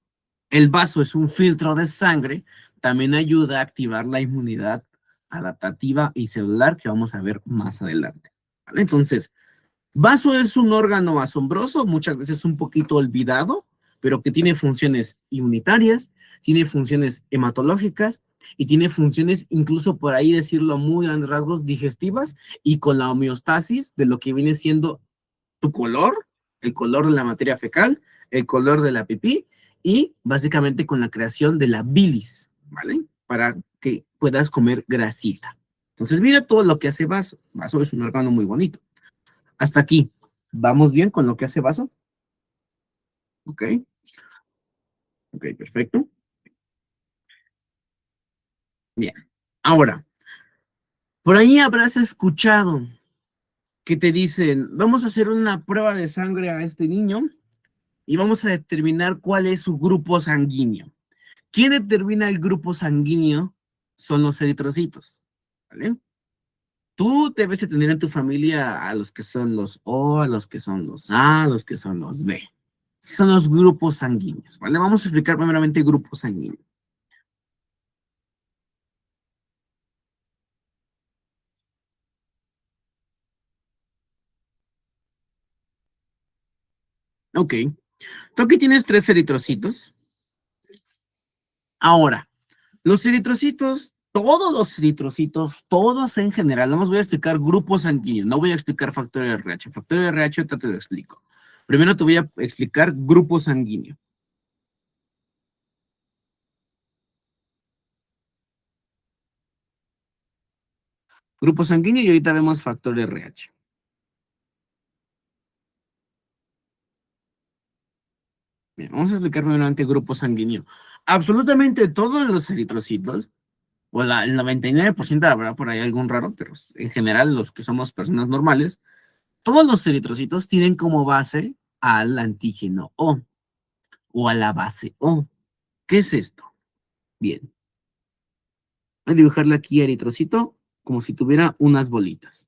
el vaso es un filtro de sangre, también ayuda a activar la inmunidad adaptativa y celular que vamos a ver más adelante. ¿vale? Entonces, vaso es un órgano asombroso, muchas veces un poquito olvidado, pero que tiene funciones inmunitarias, tiene funciones hematológicas y tiene funciones, incluso por ahí decirlo a muy grandes rasgos, digestivas y con la homeostasis de lo que viene siendo tu color, el color de la materia fecal, el color de la pipí y básicamente con la creación de la bilis, ¿vale? Para que puedas comer grasita. Entonces, mira todo lo que hace vaso. Vaso es un órgano muy bonito. Hasta aquí. ¿Vamos bien con lo que hace vaso? Ok. Ok, perfecto. Bien. Ahora, por ahí habrás escuchado que te dicen, vamos a hacer una prueba de sangre a este niño y vamos a determinar cuál es su grupo sanguíneo. ¿Quién determina el grupo sanguíneo? Son los eritrocitos, ¿vale? Tú debes de tener en tu familia a los que son los O, a los que son los A, a los que son los B. Son los grupos sanguíneos, ¿vale? Vamos a explicar primeramente grupos sanguíneos. Ok. Tú aquí tienes 3 eritrocitos. Ahora, los eritrocitos, todos los eritrocitos, todos en general, no os voy a explicar grupos sanguíneos, no voy a explicar factor RH. Factor RH ahorita te lo explico. Primero te voy a explicar grupo sanguíneo. Grupo sanguíneo y ahorita vemos factor RH. Bien, vamos a explicar primeramente grupo sanguíneo. Absolutamente todos los eritrocitos, o el 99% habrá por ahí algún raro, pero en general los que somos personas normales, todos los eritrocitos tienen como base al antígeno o a la base O. ¿Qué es esto? Bien, voy a dibujarle aquí eritrocito como si tuviera unas bolitas.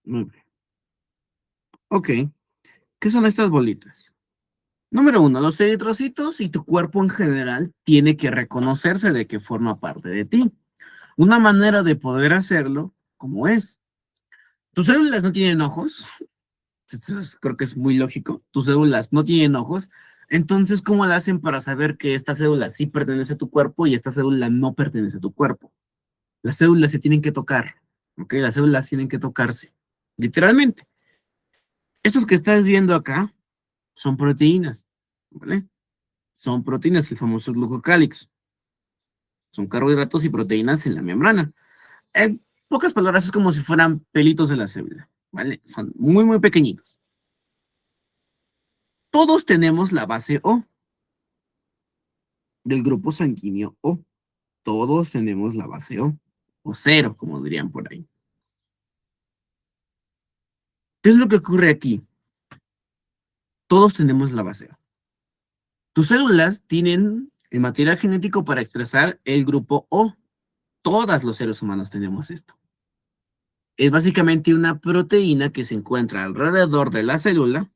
Muy bien. Ok, ¿qué son estas bolitas? Número 1, los eritrocitos y tu cuerpo en general tiene que reconocerse de que forma parte de ti. Una manera de poder hacerlo, como es. Tus células no tienen ojos, creo que es muy lógico. Tus células no tienen ojos, entonces, ¿cómo la hacen para saber que esta célula sí pertenece a tu cuerpo y esta célula no pertenece a tu cuerpo? Las células se tienen que tocar, ¿ok? Las células tienen que tocarse, literalmente. Estos que estás viendo acá son proteínas, ¿vale? Son proteínas, el famoso glucocálix. Son carbohidratos y proteínas en la membrana. En pocas palabras, es como si fueran pelitos de la célula, ¿vale? Son muy, muy pequeñitos. Todos tenemos la base O del grupo sanguíneo O. Todos tenemos la base o cero, como dirían por ahí. ¿Qué es lo que ocurre aquí? Todos tenemos la base O. Tus células tienen el material genético para expresar el grupo O. Todos los seres humanos tenemos esto. Es básicamente una proteína que se encuentra alrededor de la célula.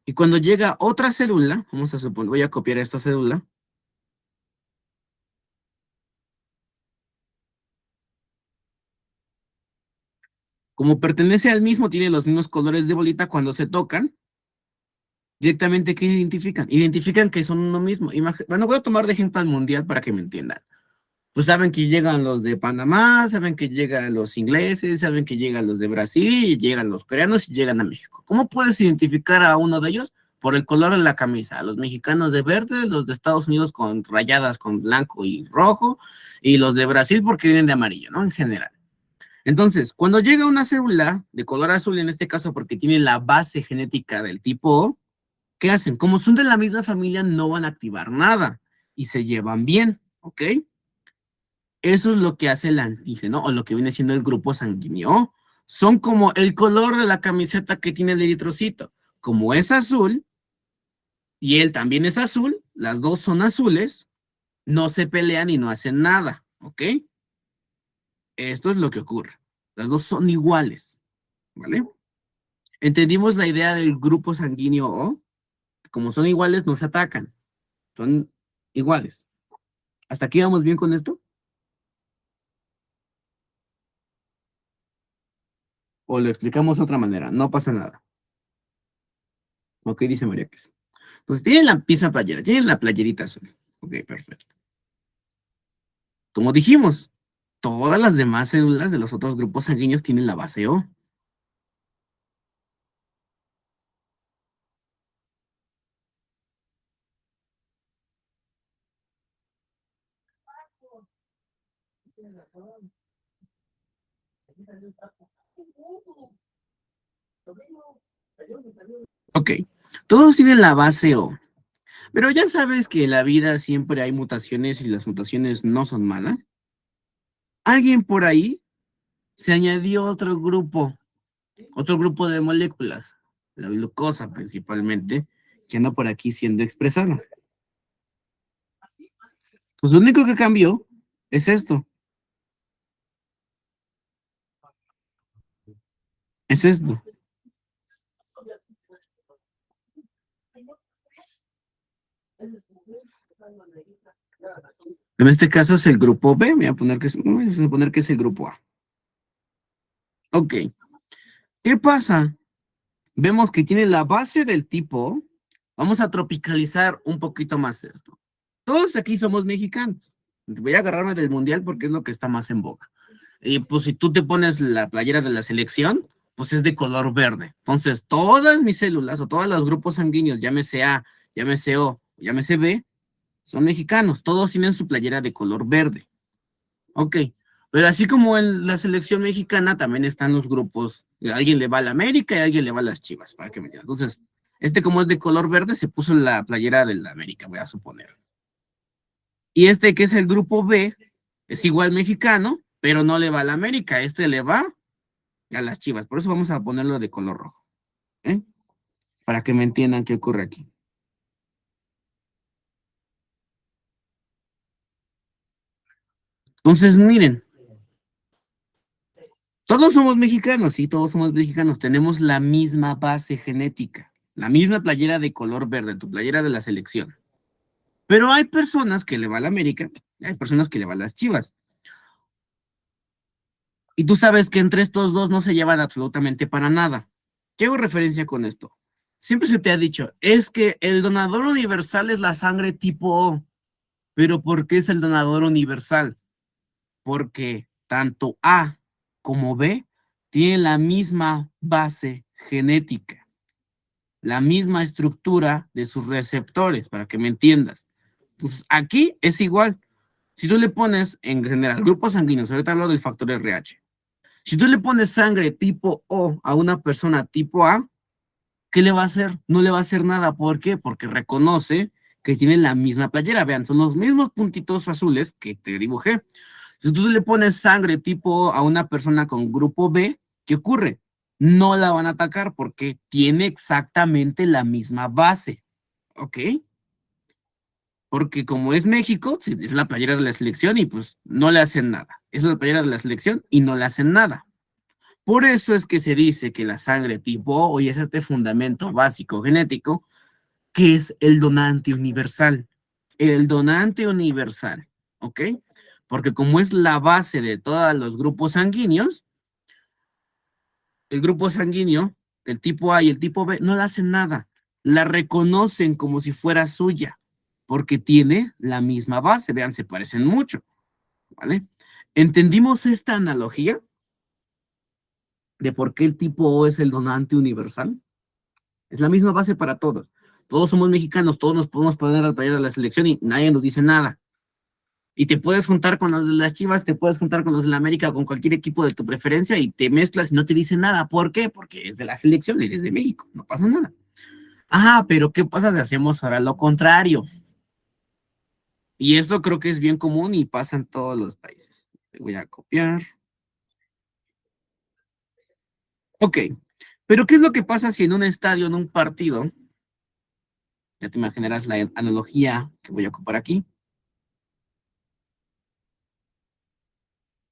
Y cuando llega otra célula, vamos a suponer, voy a copiar esta célula. Como pertenece al mismo, tiene los mismos colores de bolita, cuando se tocan, directamente, ¿qué identifican? Identifican que son uno mismo. Bueno, voy a tomar de ejemplo al mundial para que me entiendan. Pues saben que llegan los de Panamá, saben que llegan los ingleses, saben que llegan los de Brasil, llegan los coreanos y llegan a México. ¿Cómo puedes identificar a uno de ellos? Por el color de la camisa. Los mexicanos de verde, los de Estados Unidos con rayadas con blanco y rojo, y los de Brasil porque vienen de amarillo, ¿no? En general. Entonces, cuando llega una célula de color azul, en este caso porque tiene la base genética del tipo O, ¿qué hacen? Como son de la misma familia, no van a activar nada y se llevan bien, ¿ok? Eso es lo que hace el antígeno o lo que viene siendo el grupo sanguíneo. Son como el color de la camiseta que tiene el eritrocito. Como es azul y él también es azul, las dos son azules, no se pelean y no hacen nada, ¿ok? Esto es lo que ocurre. Las dos son iguales, ¿vale? ¿Entendimos la idea del grupo sanguíneo O? Como son iguales, no se atacan. Son iguales. ¿Hasta aquí vamos bien con esto? ¿O lo explicamos de otra manera? No pasa nada. Ok, dice María que sí. Entonces, tienen la misma playera, tienen la playerita azul. Ok, perfecto. Como dijimos, todas las demás células de los otros grupos sanguíneos tienen la base O. Ok, todos tienen la base O. Pero ya sabes que en la vida siempre hay mutaciones y las mutaciones no son malas. Alguien por ahí se añadió otro grupo de moléculas, la glucosa principalmente, que anda por aquí siendo expresada. Pues lo único que cambió es esto. Es esto. En este caso es el grupo B. Voy a poner que voy a suponer que es el grupo A. Ok. ¿Qué pasa? Vemos que tiene la base del tipo. Vamos a tropicalizar un poquito más esto. Todos aquí somos mexicanos. Voy a agarrarme del mundial porque es lo que está más en boca. Y pues si tú te pones la playera de la selección, pues es de color verde. Entonces, todas mis células o todos los grupos sanguíneos, llámese A, llámese O, llámese B, son mexicanos. Todos tienen su playera de color verde. Ok. Pero así como en la selección mexicana, también están los grupos. Alguien le va a la América y alguien le va a las Chivas, para que me entiendan. Entonces, como es de color verde, se puso la playera de la América, voy a suponer. Y que es el grupo B, es igual mexicano, pero no le va a la América. Le va a las Chivas. Por eso vamos a ponerlo de color rojo. ¿Eh? Para que me entiendan qué ocurre aquí. Entonces, miren. Todos somos mexicanos, sí, todos somos mexicanos. Tenemos la misma base genética. La misma playera de color verde, tu playera de la selección. Pero hay personas que le va a la América y hay personas que le va a las Chivas. Y tú sabes que entre estos dos no se llevan absolutamente para nada. ¿Qué hago referencia con esto? Siempre se te ha dicho, es que el donador universal es la sangre tipo O. ¿Pero por qué es el donador universal? Porque tanto A como B tienen la misma base genética, la misma estructura de sus receptores, para que me entiendas. Entonces, aquí es igual. Si tú le pones, en general, grupos sanguíneos, ahorita hablo del factor RH. Si tú le pones sangre tipo O a una persona tipo A, ¿qué le va a hacer? No le va a hacer nada. ¿Por qué? Porque reconoce que tienen la misma playera. Vean, son los mismos puntitos azules que te dibujé. Si tú le pones sangre tipo O a una persona con grupo B, ¿qué ocurre? No la van a atacar porque tiene exactamente la misma base. ¿Ok? Porque como es México, es la playera de la selección y pues no le hacen nada. Es la playera de la selección y no le hacen nada. Por eso es que se dice que la sangre tipo O, hoy es este fundamento básico genético, que es el donante universal. El donante universal, ¿ok? Porque como es la base de todos los grupos sanguíneos, el grupo sanguíneo, el tipo A y el tipo B, no le hacen nada. La reconocen como si fuera suya, porque tiene la misma base. Vean, se parecen mucho, ¿vale? ¿Entendimos esta analogía de por qué el tipo O es el donante universal? Es la misma base para todos. Todos somos mexicanos, todos nos podemos poner a traer a la selección y nadie nos dice nada. Y te puedes juntar con los de las Chivas, te puedes juntar con los de la América, con cualquier equipo de tu preferencia y te mezclas y no te dicen nada. ¿Por qué? Porque es de la selección, eres de México, no pasa nada. Ah, pero ¿qué pasa si hacemos ahora lo contrario? Y esto creo que es bien común y pasa en todos los países. Te voy a copiar. Ok, pero ¿qué es lo que pasa si en un estadio, en un partido, ya te imaginarás la analogía que voy a ocupar aquí,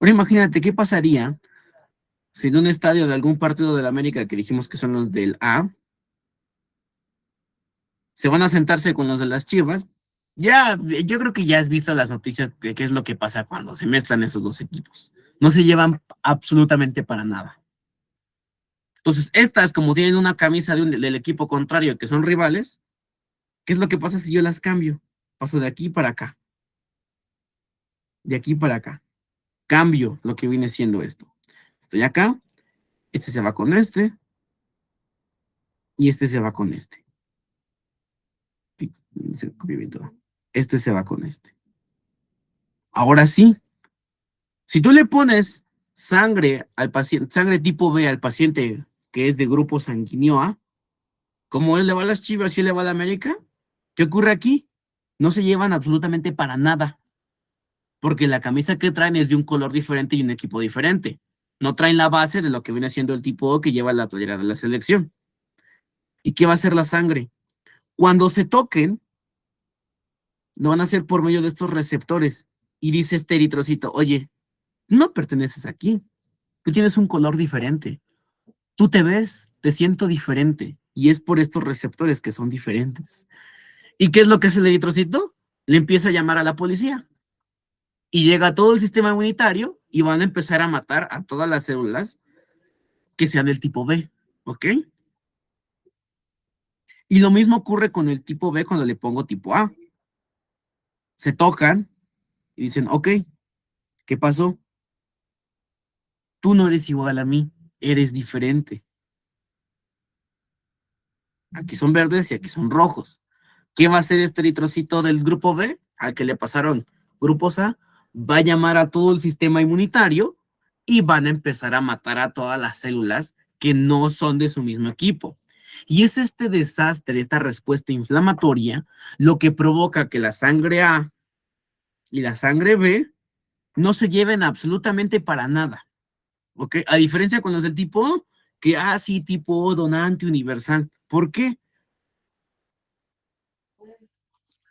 Pero imagínate, ¿qué pasaría si en un estadio de algún partido de la América que dijimos que son los del A, se van a sentarse con los de las Chivas? Ya, yo creo que ya has visto las noticias de qué es lo que pasa cuando se mezclan esos dos equipos. No se llevan absolutamente para nada. Entonces, estas, como tienen una camisa del equipo contrario, que son rivales, ¿qué es lo que pasa si yo las cambio? Paso de aquí para acá, de aquí para acá. Cambio lo que viene siendo esto. Estoy acá, este se va con este, y este se va con este. Este se va con este. Ahora sí, si tú le pones sangre al paciente, sangre tipo B al paciente que es de grupo sanguíneo A, como él le va a las Chivas y él le va a la América, ¿qué ocurre aquí? No se llevan absolutamente para nada, porque la camisa que traen es de un color diferente y un equipo diferente. No traen la base de lo que viene siendo el tipo O que lleva la playera de la selección. ¿Y qué va a hacer la sangre? Cuando se toquen, lo van a hacer por medio de estos receptores. Y dice este eritrocito, oye, no perteneces aquí. Tú tienes un color diferente. Tú te ves, te siento diferente. Y es por estos receptores que son diferentes. ¿Y qué es lo que hace el eritrocito? Le empieza a llamar a la policía. Y llega todo el sistema inmunitario y van a empezar a matar a todas las células que sean del tipo B. ¿Ok? Y lo mismo ocurre con el tipo B cuando le pongo tipo A. Se tocan y dicen, ok, ¿qué pasó? Tú no eres igual a mí, eres diferente. Aquí son verdes y aquí son rojos. ¿Qué va a hacer este eritrocito del grupo B? Al que le pasaron grupos A, va a llamar a todo el sistema inmunitario y van a empezar a matar a todas las células que no son de su mismo equipo. Y es este desastre, esta respuesta inflamatoria, lo que provoca que la sangre A y la sangre B no se lleven absolutamente para nada. ¿Ok? A diferencia con los del tipo O, que sí, tipo O, donante universal. ¿Por qué?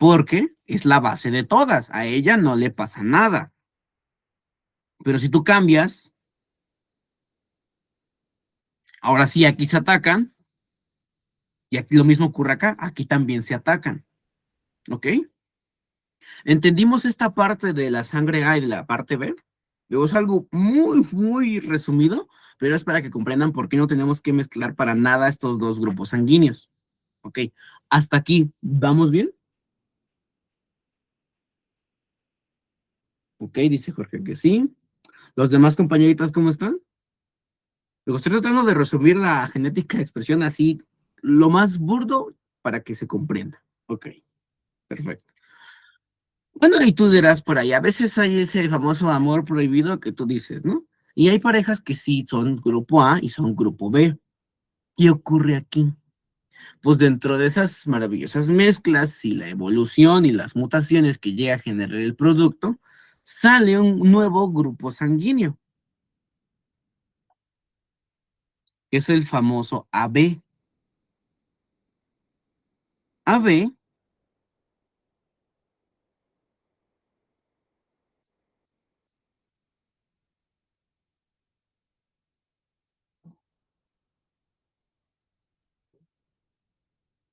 Porque es la base de todas. A ella no le pasa nada. Pero si tú cambias, ahora sí, aquí se atacan, y aquí lo mismo ocurre acá, aquí también se atacan. ¿Ok? ¿Entendimos esta parte de la sangre A y de la parte B? Luego es algo muy, muy resumido, pero es para que comprendan por qué no tenemos que mezclar para nada estos dos grupos sanguíneos. ¿Ok? Hasta aquí, ¿vamos bien? Ok, dice Jorge que sí. ¿Los demás compañeritas cómo están? Luego estoy tratando de resumir la genética de expresión así, lo más burdo para que se comprenda. Ok, perfecto. Bueno, y tú dirás por ahí, a veces hay ese famoso amor prohibido que tú dices, ¿no? Y hay parejas que sí son grupo A y son grupo B. ¿Qué ocurre aquí? Pues dentro de esas maravillosas mezclas y la evolución y las mutaciones que llega a generar el producto, sale un nuevo grupo sanguíneo, que es el famoso AB. AB,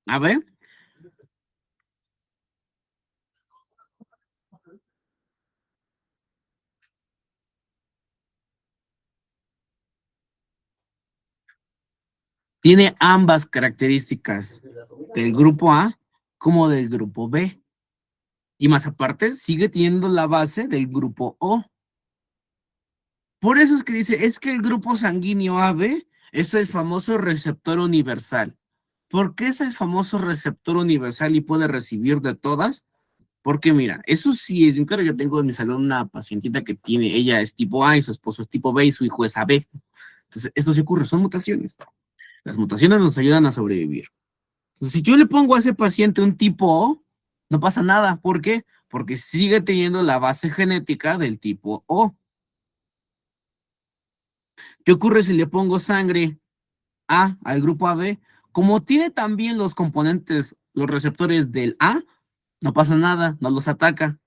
AB tiene ambas características del grupo A como del grupo B. Y más aparte, sigue teniendo la base del grupo O. Por eso es que dice, es que el grupo sanguíneo AB es el famoso receptor universal. ¿Por qué es el famoso receptor universal y puede recibir de todas? Porque mira, eso sí, claro, yo tengo en mi salón una pacientita que tiene, ella es tipo A y su esposo es tipo B y su hijo es AB. Entonces, esto sí ocurre, son mutaciones. Las mutaciones nos ayudan a sobrevivir. Entonces, si yo le pongo a ese paciente un tipo O, no pasa nada. ¿Por qué? Porque sigue teniendo la base genética del tipo O. ¿Qué ocurre si le pongo sangre A al grupo AB? Como tiene también los componentes, los receptores del A, no pasa nada, no los ataca.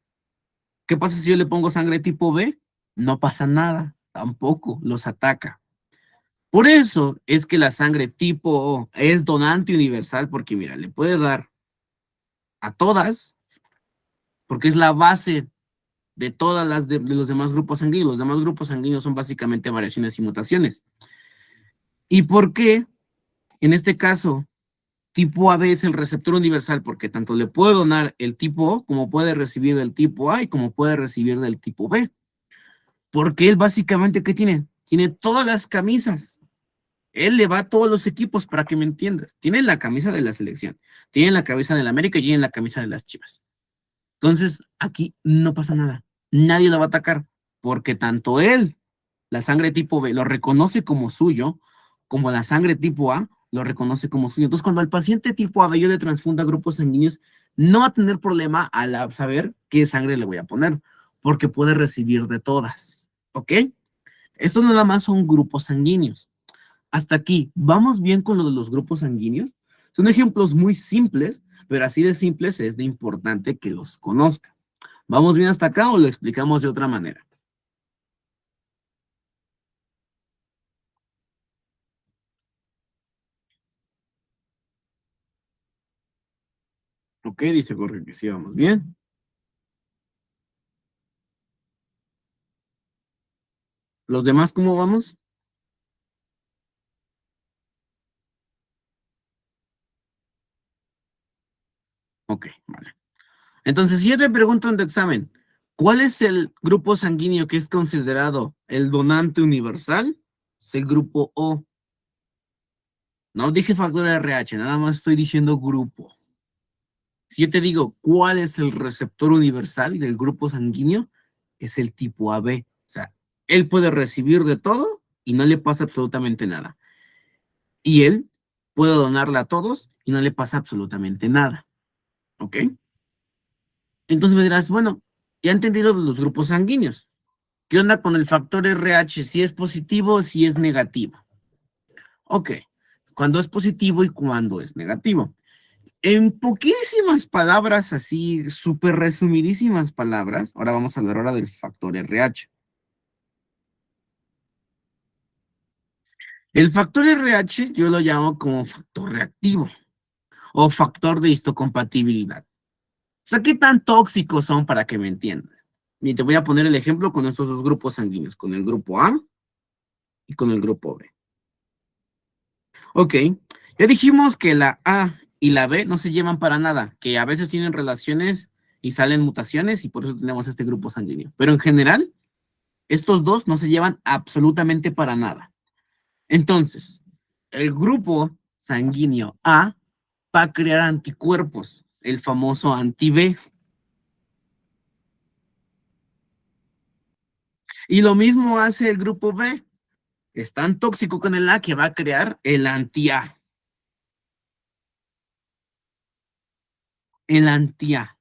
¿Qué pasa si yo le pongo sangre tipo B? no pasa nada, tampoco los ataca. Por eso es que la sangre tipo O es donante universal, porque mira, le puede dar a todas, porque es la base de todas las de los demás grupos sanguíneos. Los demás grupos sanguíneos son básicamente variaciones y mutaciones. ¿Y por qué? En este caso, tipo AB es el receptor universal, porque tanto le puede donar el tipo O, como puede recibir del tipo A y como puede recibir del tipo B. Porque él básicamente, ¿qué tiene? Tiene todas las camisas. Él le va a todos los equipos, para que me entiendas. Tiene la camisa de la selección, tiene la camisa del América y tiene la camisa de las Chivas. Entonces, aquí no pasa nada. Nadie lo va a atacar, porque tanto él, la sangre tipo B, lo reconoce como suyo, como la sangre tipo A lo reconoce como suyo. Entonces, cuando al paciente tipo AB yo le transfunda grupos sanguíneos, no va a tener problema al saber qué sangre le voy a poner, porque puede recibir de todas. ¿Ok? Esto nada más son grupos sanguíneos. Hasta aquí, ¿vamos bien con lo de los grupos sanguíneos? Son ejemplos muy simples, pero así de simples es de importante que los conozca. ¿Vamos bien hasta acá o lo explicamos de otra manera? Ok, dice Jorge que sí, vamos bien. ¿Los demás cómo vamos? Ok, vale. Entonces, si yo te pregunto en tu examen, ¿cuál es el grupo sanguíneo que es considerado el donante universal? Es el grupo O. No dije factor RH, nada más estoy diciendo grupo. Si yo te digo cuál es el receptor universal del grupo sanguíneo, es el tipo AB. O sea, él puede recibir de todo y no le pasa absolutamente nada. Y él puede donarle a todos y no le pasa absolutamente nada. ¿Ok? Entonces me dirás, bueno, ya he entendido los grupos sanguíneos. ¿Qué onda con el factor RH? Si es positivo o si es negativo. Ok, cuando es positivo y cuando es negativo. En poquísimas palabras, así, súper resumidísimas palabras, ahora vamos a hablar ahora del factor RH. El factor RH yo lo llamo como factor reactivo o factor de histocompatibilidad. O sea, ¿qué tan tóxicos son para que me entiendas? Y te voy a poner el ejemplo con estos dos grupos sanguíneos, con el grupo A y con el grupo B. Ok, ya dijimos que la A y la B no se llevan para nada, que a veces tienen relaciones y salen mutaciones y por eso tenemos este grupo sanguíneo. Pero en general, estos dos no se llevan absolutamente para nada. Entonces, el grupo sanguíneo A va a crear anticuerpos, el famoso anti-B. Y lo mismo hace el grupo B. Es tan tóxico con el A que va a crear el anti-A. El anti-A.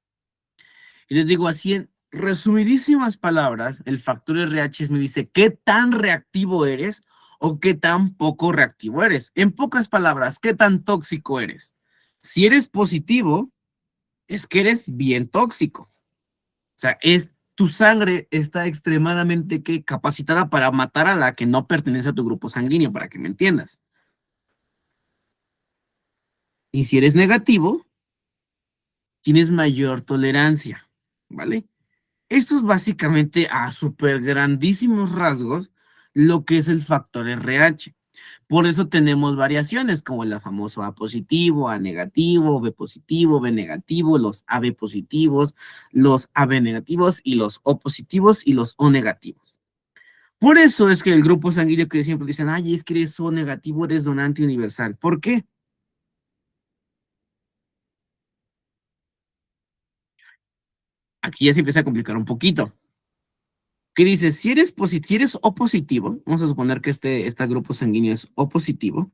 Y les digo así en resumidísimas palabras, el factor RH me dice qué tan reactivo eres o qué tan poco reactivo eres. En pocas palabras, qué tan tóxico eres. Si eres positivo, es que eres bien tóxico. O sea, tu sangre está extremadamente capacitada para matar a la que no pertenece a tu grupo sanguíneo, para que me entiendas. Y si eres negativo, tienes mayor tolerancia, ¿vale? Esto es básicamente a súper grandísimos rasgos lo que es el factor RH. Por eso tenemos variaciones como el famoso A positivo, A negativo, B positivo, B negativo, los AB positivos, los AB negativos y los O positivos y los O negativos. Por eso es que el grupo sanguíneo que siempre dicen, ay, es que eres O negativo, eres donante universal. ¿Por qué? Aquí ya se empieza a complicar un poquito. ¿Qué dice? Si eres O positivo, vamos a suponer que este grupo sanguíneo es O positivo,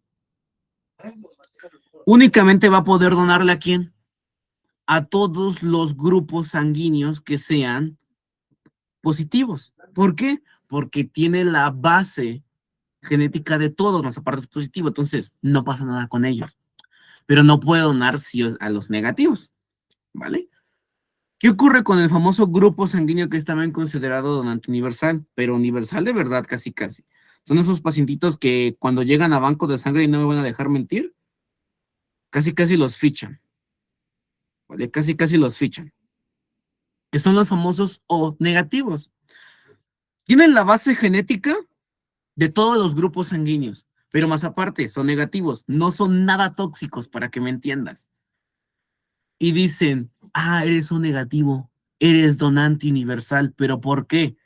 únicamente va a poder donarle a quién? A todos los grupos sanguíneos que sean positivos. ¿Por qué? Porque tiene la base genética de todos los aparatos positivos, entonces no pasa nada con ellos. Pero no puede donar sí a los negativos, ¿vale? ¿Qué ocurre con el famoso grupo sanguíneo que es también considerado donante universal? Pero universal de verdad, casi casi. Son esos pacientitos que cuando llegan a banco de sangre, y no me van a dejar mentir, casi casi los fichan, ¿vale? Casi casi los fichan. Que son los famosos O negativos. Tienen la base genética de todos los grupos sanguíneos, pero más aparte, son negativos, no son nada tóxicos, para que me entiendas. Y dicen, eres O negativo, eres donante universal, ¿pero por qué?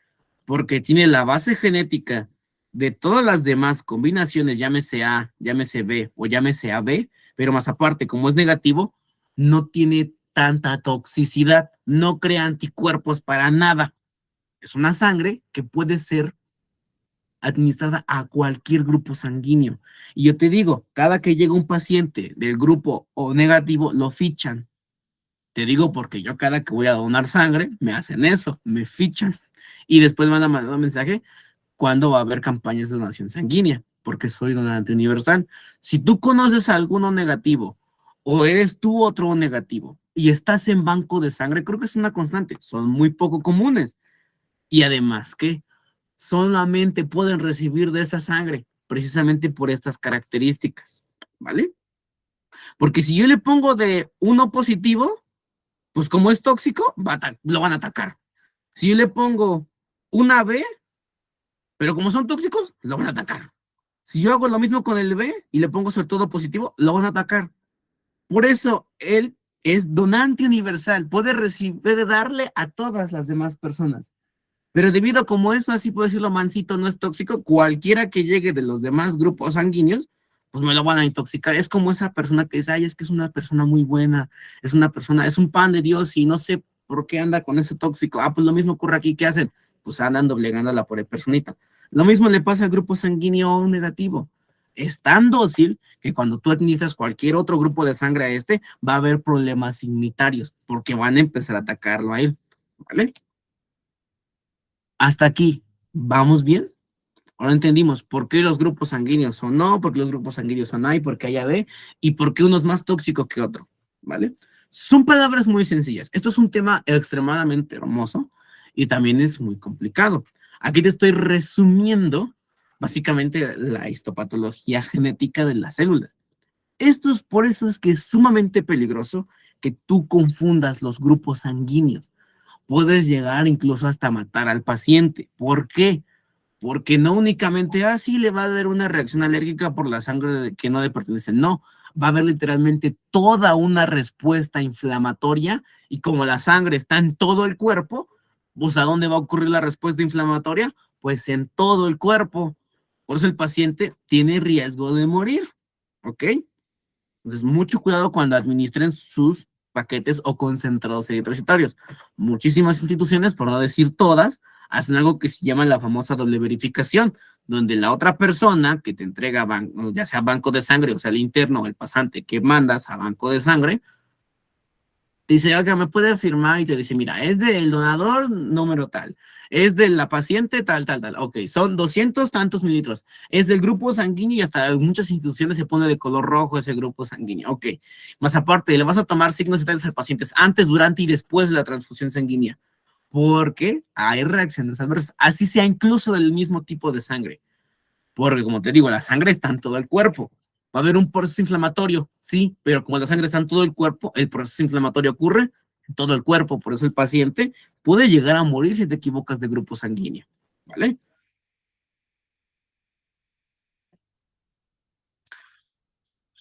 Porque tiene la base genética de todas las demás combinaciones, llámese A, llámese B o llámese AB, pero más aparte, como es negativo, no tiene tanta toxicidad, no crea anticuerpos para nada. Es una sangre que puede ser administrada a cualquier grupo sanguíneo. Y yo te digo, cada que llega un paciente del grupo O negativo, lo fichan. Te digo porque yo cada que voy a donar sangre, me hacen eso, me fichan. Y después me van a mandar un mensaje cuando va a haber campañas de donación sanguínea, porque soy donante universal. Si tú conoces a alguno negativo o eres tú otro negativo y estás en banco de sangre, creo que es una constante, son muy poco comunes. Y además que solamente pueden recibir de esa sangre, precisamente por estas características, ¿vale? Porque si yo le pongo de uno positivo, pues como es tóxico, lo van a atacar. Si yo le pongo una B, pero como son tóxicos, lo van a atacar. Si yo hago lo mismo con el B y le pongo sobre todo positivo, lo van a atacar. Por eso él es donante universal, puede darle a todas las demás personas. Pero debido a como eso, así puedo decirlo, mansito, no es tóxico, cualquiera que llegue de los demás grupos sanguíneos, pues me lo van a intoxicar. Es como esa persona que dice, ay, es que es una persona muy buena, es una persona, es un pan de Dios y no sé por qué anda con ese tóxico. Pues lo mismo ocurre aquí, ¿qué hacen? Pues andan doblegando a la pobre personita. Lo mismo le pasa al grupo sanguíneo negativo. Es tan dócil que cuando tú administras cualquier otro grupo de sangre a este, va a haber problemas inmunitarios, porque van a empezar a atacarlo a él, ¿vale? Hasta aquí, ¿vamos bien? Ahora entendimos por qué los grupos sanguíneos son no, por qué los grupos sanguíneos son A y por qué hay AB, y por qué uno es más tóxico que otro, ¿vale? Son palabras muy sencillas. Esto es un tema extremadamente hermoso y también es muy complicado. Aquí te estoy resumiendo básicamente la histopatología genética de las células. Por eso es que es sumamente peligroso que tú confundas los grupos sanguíneos. Puedes llegar incluso hasta matar al paciente. ¿Por qué? Porque no únicamente, sí, le va a dar una reacción alérgica por la sangre que no le pertenece. No, va a haber literalmente toda una respuesta inflamatoria y como la sangre está en todo el cuerpo, pues ¿a dónde va a ocurrir la respuesta inflamatoria? Pues en todo el cuerpo. Por eso el paciente tiene riesgo de morir, ¿ok? Entonces, mucho cuidado cuando administren sus paquetes o concentrados eritrocitorios. Muchísimas instituciones, por no decir todas, hacen algo que se llama la famosa doble verificación, donde la otra persona que te entrega, ya sea banco de sangre, o sea, el interno o el pasante que mandas a banco de sangre, te dice, oiga, ¿me puede firmar? Y te dice, mira, es del donador número tal, es de la paciente tal, tal, tal. Ok, son 200 tantos mililitros. Es del grupo sanguíneo y hasta en muchas instituciones se pone de color rojo ese grupo sanguíneo. Ok, más aparte, le vas a tomar signos vitales al paciente antes, durante y después de la transfusión sanguínea. Porque hay reacciones adversas, así sea incluso del mismo tipo de sangre. Porque, como te digo, la sangre está en todo el cuerpo. Va a haber un proceso inflamatorio, sí, pero como la sangre está en todo el cuerpo, el proceso inflamatorio ocurre en todo el cuerpo. Por eso el paciente puede llegar a morir si te equivocas de grupo sanguíneo, ¿vale?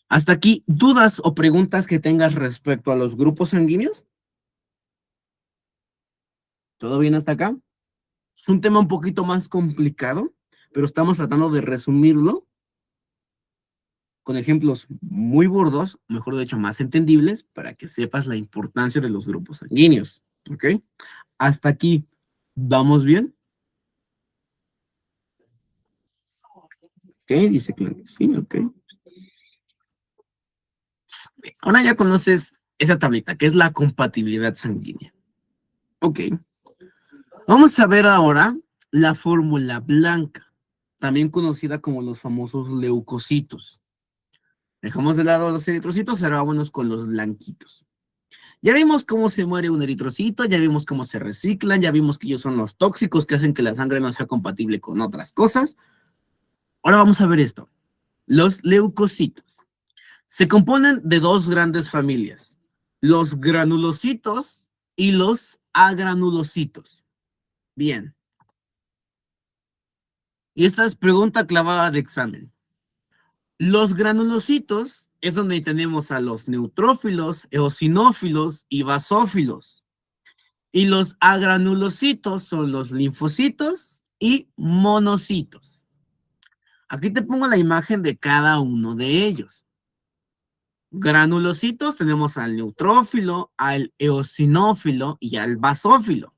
Hasta aquí, ¿dudas o preguntas que tengas respecto a los grupos sanguíneos? ¿Todo bien hasta acá? Es un tema un poquito más complicado, pero estamos tratando de resumirlo con ejemplos muy burdos, mejor dicho, más entendibles, para que sepas la importancia de los grupos sanguíneos, ¿ok? Hasta aquí, ¿vamos bien? Ok, dice claro que sí, ok. Ahora ya conoces esa tablita, que es la compatibilidad sanguínea. Ok. Vamos a ver ahora la fórmula blanca, también conocida como los famosos leucocitos. Dejamos de lado los eritrocitos, ahora vámonos con los blanquitos. Ya vimos cómo se muere un eritrocito, ya vimos cómo se reciclan, ya vimos que ellos son los tóxicos que hacen que la sangre no sea compatible con otras cosas. Ahora vamos a ver esto. Los leucocitos se componen de dos grandes familias, los granulocitos y los agranulocitos. Bien. Y esta es pregunta clavada de examen. Los granulocitos es donde tenemos a los neutrófilos, eosinófilos y basófilos. Y los agranulocitos son los linfocitos y monocitos. Aquí te pongo la imagen de cada uno de ellos. Granulocitos tenemos al neutrófilo, al eosinófilo y al basófilo.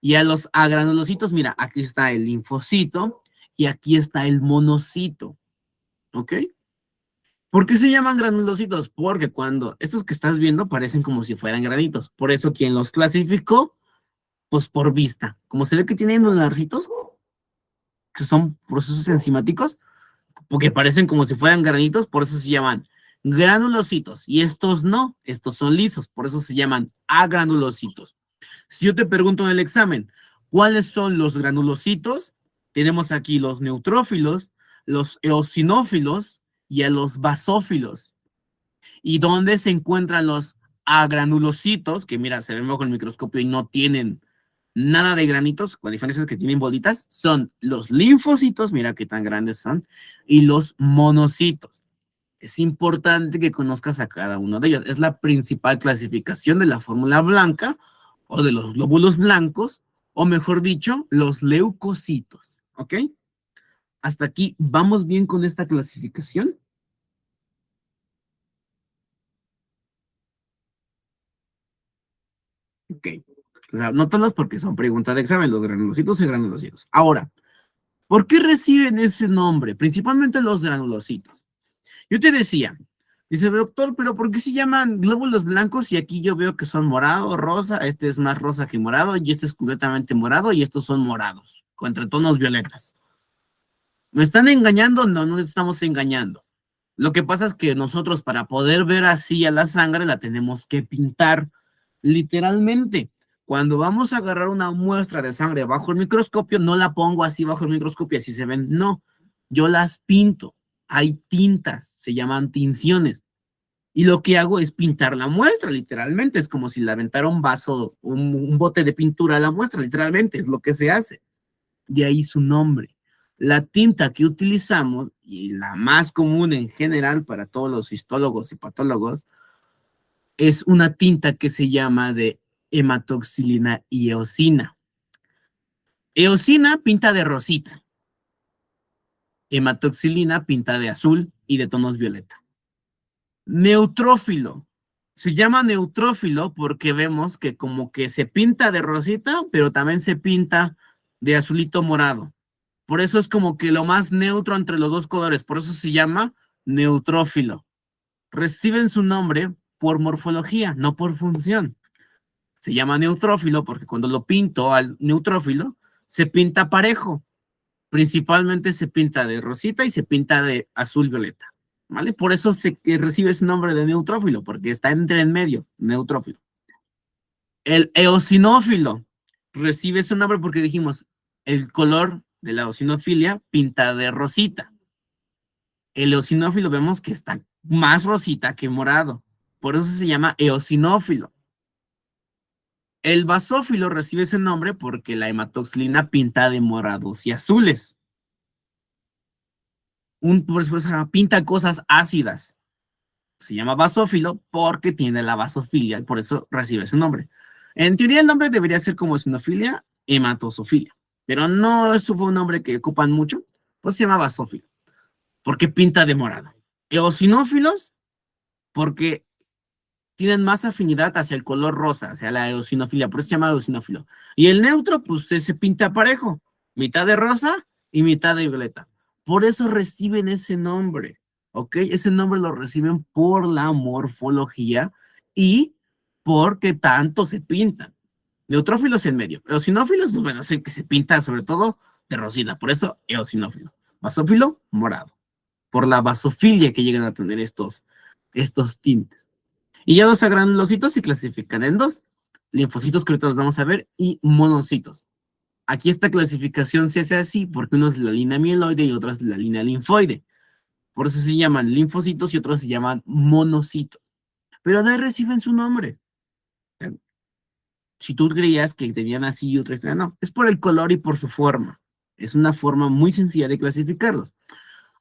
Y a los agranulocitos, mira, aquí está el linfocito y aquí está el monocito. ¿Ok? ¿Por qué se llaman granulocitos? Porque cuando estos que estás viendo parecen como si fueran granitos. Por eso quien los clasificó, pues por vista. Como se ve que tienen lunarcitos, que son procesos enzimáticos, porque parecen como si fueran granitos, por eso se llaman granulocitos. Y estos no, estos son lisos, por eso se llaman agranulocitos. Si yo te pregunto en el examen, ¿cuáles son los granulocitos? Tenemos aquí los neutrófilos, los eosinófilos y a los basófilos. ¿Y dónde se encuentran los agranulocitos? Que mira, se ven bajo el microscopio y no tienen nada de granitos, con diferencia de que tienen bolitas. Son los linfocitos, mira qué tan grandes son, y los monocitos. Es importante que conozcas a cada uno de ellos. Es la principal clasificación de la fórmula blanca o de los glóbulos blancos, o mejor dicho, los leucocitos. ¿Ok? Hasta aquí, ¿vamos bien con esta clasificación? Ok. O sea, nótalas porque son preguntas de examen, los granulocitos y granulocitos. Ahora, ¿por qué reciben ese nombre? Principalmente los granulocitos. Yo te decía, dice, doctor, pero ¿por qué se llaman glóbulos blancos y aquí yo veo que son morado, rosa, este es más rosa que morado y este es completamente morado y estos son morados, contra tonos violetas? ¿Me están engañando? No, no estamos engañando. Lo que pasa es que nosotros para poder ver así a la sangre la tenemos que pintar literalmente. Cuando vamos a agarrar una muestra de sangre bajo el microscopio, no la pongo así bajo el microscopio, así se ven. No, yo las pinto. Hay tintas, se llaman tinciones. Y lo que hago es pintar la muestra, literalmente. Es como si le aventara un vaso, un bote de pintura a la muestra, literalmente, es lo que se hace. De ahí su nombre. La tinta que utilizamos, y la más común en general para todos los histólogos y patólogos, es una tinta que se llama de hematoxilina y eosina. Eosina pinta de rosita. Hematoxilina pinta de azul y de tonos violeta. Neutrófilo. Se llama neutrófilo porque vemos que como que se pinta de rosita, pero también se pinta de azulito morado. Por eso es como que lo más neutro entre los dos colores. Por eso se llama neutrófilo. Reciben su nombre por morfología, no por función. Se llama neutrófilo porque cuando lo pinto al neutrófilo, se pinta parejo. Principalmente se pinta de rosita y se pinta de azul violeta. ¿Vale? Por eso recibe ese nombre de neutrófilo, porque está entre en medio, neutrófilo. El eosinófilo recibe ese nombre porque dijimos, el color de la eosinofilia pinta de rosita. El eosinófilo vemos que está más rosita que morado. Por eso se llama eosinófilo. El basófilo recibe ese nombre porque la hematoxilina pinta de morados y azules. Por eso pinta cosas ácidas. Se llama basófilo porque tiene la basofilia y por eso recibe ese nombre. En teoría el nombre debería ser como eosinofilia, hematosofilia, pero no, eso fue un nombre que ocupan mucho, pues se llama basófilo, porque pinta de morado. Eosinófilos, porque tienen más afinidad hacia el color rosa, hacia la eosinofilia, por eso se llama eosinófilo. Y el neutro, pues se pinta parejo, mitad de rosa y mitad de violeta. Por eso reciben ese nombre. ¿Ok? Ese nombre lo reciben por la morfología y porque tanto se pintan. Neutrófilos en medio. Eosinófilos, pues bueno, es el que se pinta sobre todo de rosita, por eso eosinófilo. Basófilo, morado. Por la basofilia que llegan a tener estos tintes. Y ya los granulocitos se clasifican en dos. Linfocitos, que ahorita los vamos a ver, y monocitos. Aquí esta clasificación se hace así porque uno es la línea mieloide y otro es la línea linfoide. Por eso se llaman linfocitos y otros se llaman monocitos. Pero de ahí reciben su nombre. Si tú creías que tenían así y otros no, es por el color y por su forma. Es una forma muy sencilla de clasificarlos.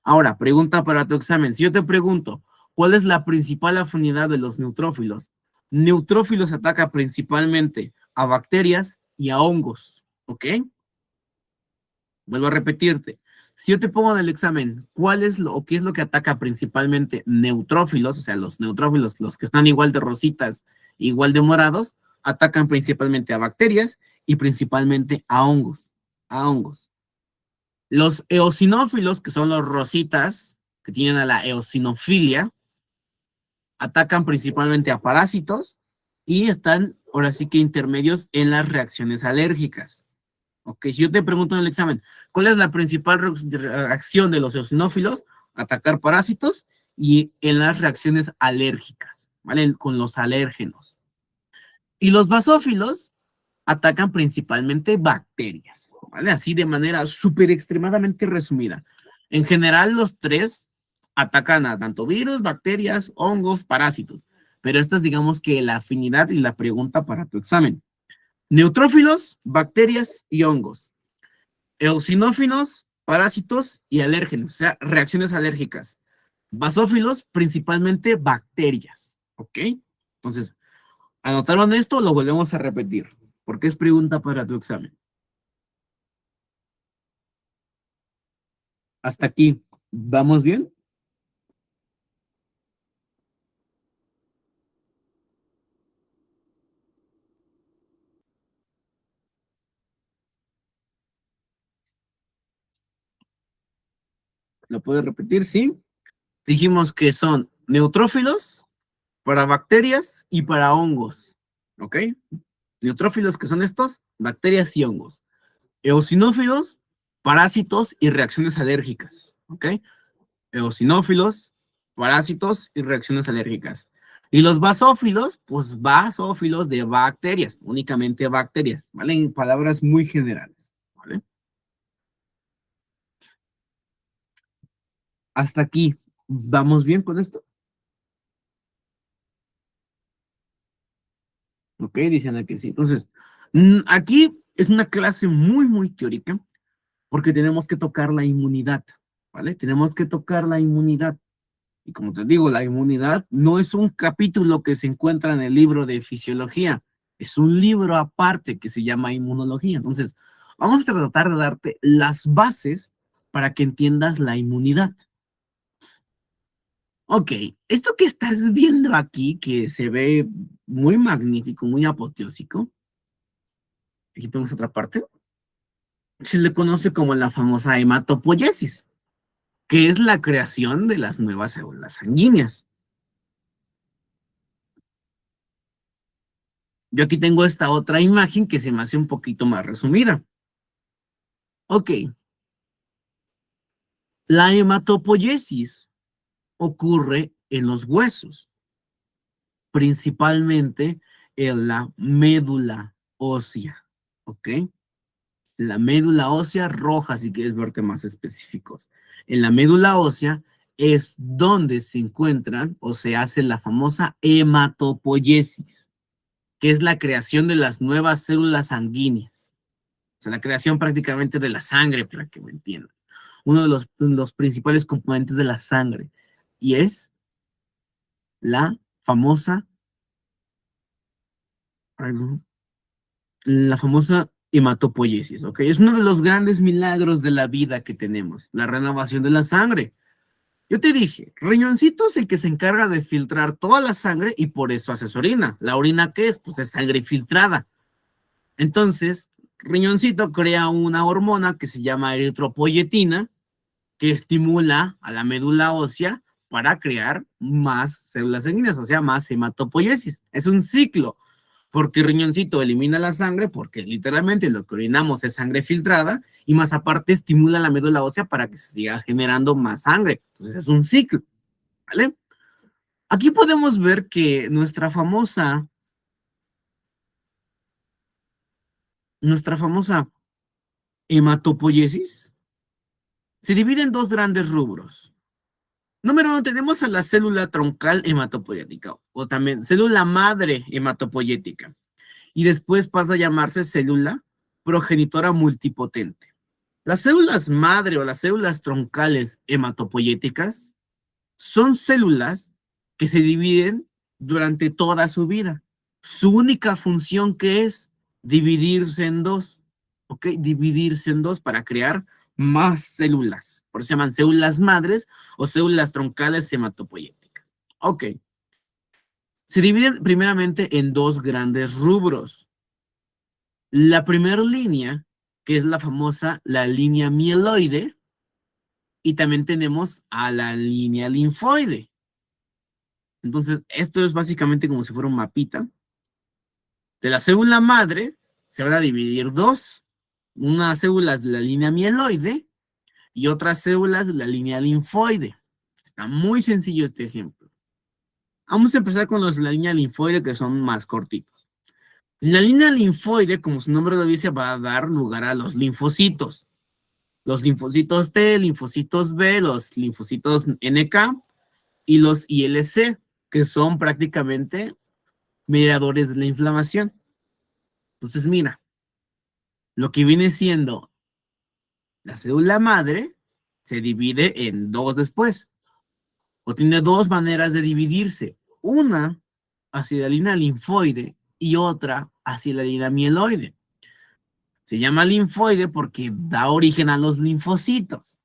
Ahora, pregunta para tu examen. Si yo te pregunto, ¿cuál es la principal afinidad de los neutrófilos? Neutrófilos ataca principalmente a bacterias y a hongos, ¿ok? Vuelvo a repetirte. Si yo te pongo en el examen, ¿cuál es lo o qué es lo que ataca principalmente neutrófilos? O sea, los neutrófilos, los que están igual de rositas, igual de morados, atacan principalmente a bacterias y principalmente a hongos. A hongos. Los eosinófilos, que son los rositas, que tienen a la eosinofilia, atacan principalmente a parásitos y están, ahora sí que intermedios en las reacciones alérgicas. Ok, si yo te pregunto en el examen, ¿cuál es la principal reacción de los eosinófilos? Atacar parásitos y en las reacciones alérgicas, ¿vale? Con los alérgenos. Y los basófilos atacan principalmente bacterias, ¿vale? Así de manera súper extremadamente resumida. En general, los tres atacan a tanto virus, bacterias, hongos, parásitos. Pero esta es, digamos que la afinidad y la pregunta para tu examen. Neutrófilos, bacterias y hongos. Eosinófilos, parásitos y alérgenos, o sea, reacciones alérgicas. Basófilos, principalmente bacterias, ¿ok? Entonces, ¿anotaron esto? Lo volvemos a repetir, porque es pregunta para tu examen. Hasta aquí, ¿vamos bien? ¿Lo puedes repetir? Sí. Dijimos que son neutrófilos para bacterias y para hongos, ¿ok? Neutrófilos, que son estos, bacterias y hongos. Eosinófilos, parásitos y reacciones alérgicas, ¿ok? Eosinófilos, parásitos y reacciones alérgicas. Y los basófilos, pues basófilos de bacterias, únicamente bacterias, ¿vale? En palabras muy generales, ¿vale? Hasta aquí, ¿vamos bien con esto? Ok, dicen que sí. Entonces, aquí es una clase muy, muy teórica, porque tenemos que tocar la inmunidad, ¿vale? Tenemos que tocar la inmunidad. Y como te digo, la inmunidad no es un capítulo que se encuentra en el libro de fisiología, es un libro aparte que se llama inmunología. Entonces, vamos a tratar de darte las bases para que entiendas la inmunidad. Ok, esto que estás viendo aquí, que se ve muy magnífico, muy apoteósico, aquí tenemos otra parte, se le conoce como la famosa hematopoiesis, que es la creación de las nuevas células sanguíneas. Yo aquí tengo esta otra imagen que se me hace un poquito más resumida. Ok, la hematopoiesis ocurre en los huesos, principalmente en la médula ósea, ¿ok? La médula ósea roja, si quieres verte más específicos. En la médula ósea es donde se encuentran o se hace la famosa hematopoiesis, que es la creación de las nuevas células sanguíneas. O sea, la creación prácticamente de la sangre, para que me entiendan. Uno de los principales componentes de la sangre. Y es la famosa, hematopoiesis, ¿ok? Es uno de los grandes milagros de la vida que tenemos, la renovación de la sangre. Yo te dije, riñoncito es el que se encarga de filtrar toda la sangre y por eso haces orina. ¿La orina qué es? Pues es sangre filtrada. Entonces, riñoncito crea una hormona que se llama eritropoyetina, que estimula a la médula ósea para crear más células sanguíneas, o sea, más hematopoiesis. Es un ciclo, porque el riñoncito elimina la sangre, porque literalmente lo que orinamos es sangre filtrada, y más aparte estimula la médula ósea para que se siga generando más sangre. Entonces es un ciclo, ¿vale? Aquí podemos ver que nuestra famosa hematopoiesis se divide en dos grandes rubros. Número uno, tenemos a la célula troncal hematopoyética, o también célula madre hematopoyética, y después pasa a llamarse célula progenitora multipotente. Las células madre o las células troncales hematopoyéticas son células que se dividen durante toda su vida. Su única función que es dividirse en dos, ¿ok? Dividirse en dos para crear más células. Por eso se llaman células madres o células troncales hematopoyéticas. Ok. Se dividen primeramente en dos grandes rubros. La primera línea, que es la famosa, la línea mieloide, y también tenemos a la línea linfoide. Entonces, esto es básicamente como si fuera un mapita. De la célula madre se van a dividir dos. Unas células de la línea mieloide y otras células de la línea linfoide. Está muy sencillo este ejemplo. Vamos a empezar con los de la línea linfoide, que son más cortitos. La línea linfoide, como su nombre lo dice, va a dar lugar a los linfocitos. Los linfocitos T, linfocitos B, los linfocitos NK y los ILC, que son prácticamente mediadores de la inflamación. Entonces, mira, lo que viene siendo la célula madre se divide en dos después, o tiene dos maneras de dividirse, una hacia la línea linfoide y otra hacia la línea mieloide. Se llama linfoide porque da origen a los linfocitos,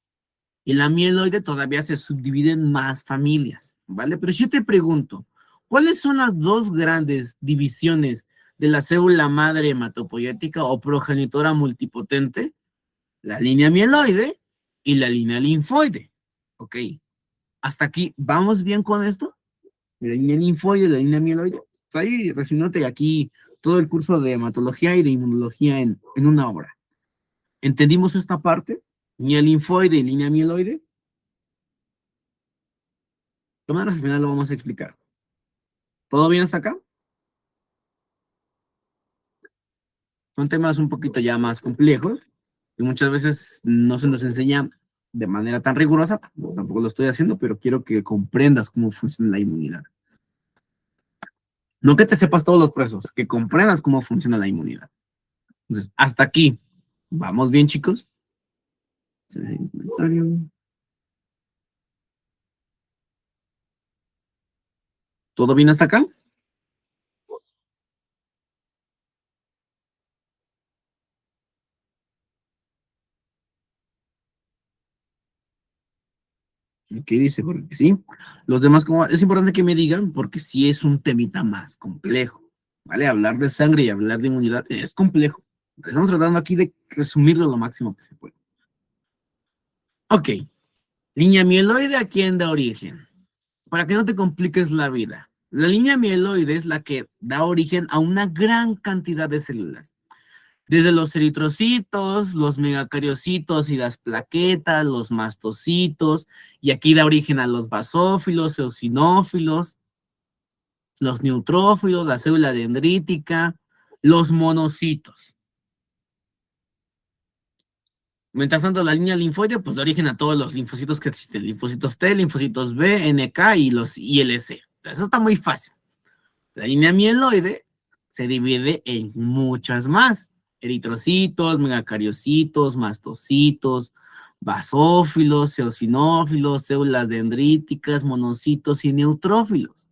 y la mieloide todavía se subdivide en más familias, ¿vale? Pero si yo te pregunto, ¿cuáles son las dos grandes divisiones de la célula madre hematopoyética o progenitora multipotente? La línea mieloide y la línea linfoide. Ok, hasta aquí, ¿vamos bien con esto? La línea linfoide y la línea mieloide. Estoy resumiéndote aquí todo el curso de hematología y de inmunología en una hora. ¿Entendimos esta parte? Línea linfoide y línea mieloide. De todas maneras, al final lo vamos a explicar. ¿Todo bien hasta acá? Son temas un poquito ya más complejos y muchas veces no se nos enseña de manera tan rigurosa. Tampoco lo estoy haciendo, pero quiero que comprendas cómo funciona la inmunidad. No que te sepas todos los procesos, que comprendas cómo funciona la inmunidad. Entonces, hasta aquí. ¿Vamos bien, chicos? ¿Todo bien hasta acá? ¿Qué dice? Porque sí. Los demás, como es importante que me digan, porque sí es un temita más complejo, ¿vale? Hablar de sangre y hablar de inmunidad es complejo. Estamos tratando aquí de resumirlo lo máximo que se puede. Ok. Línea mieloide, ¿a quién da origen? Para que no te compliques la vida. La línea mieloide es la que da origen a una gran cantidad de células. Desde los eritrocitos, los megacariocitos y las plaquetas, los mastocitos, y aquí da origen a los basófilos, eosinófilos, los neutrófilos, la célula dendrítica, los monocitos. Mientras tanto, la línea linfoide, pues da origen a todos los linfocitos que existen, linfocitos T, linfocitos B, NK y los ILC. Eso está muy fácil. La línea mieloide se divide en muchas más. Eritrocitos, megacariocitos, mastocitos, basófilos, eosinófilos, células dendríticas, monocitos y neutrófilos.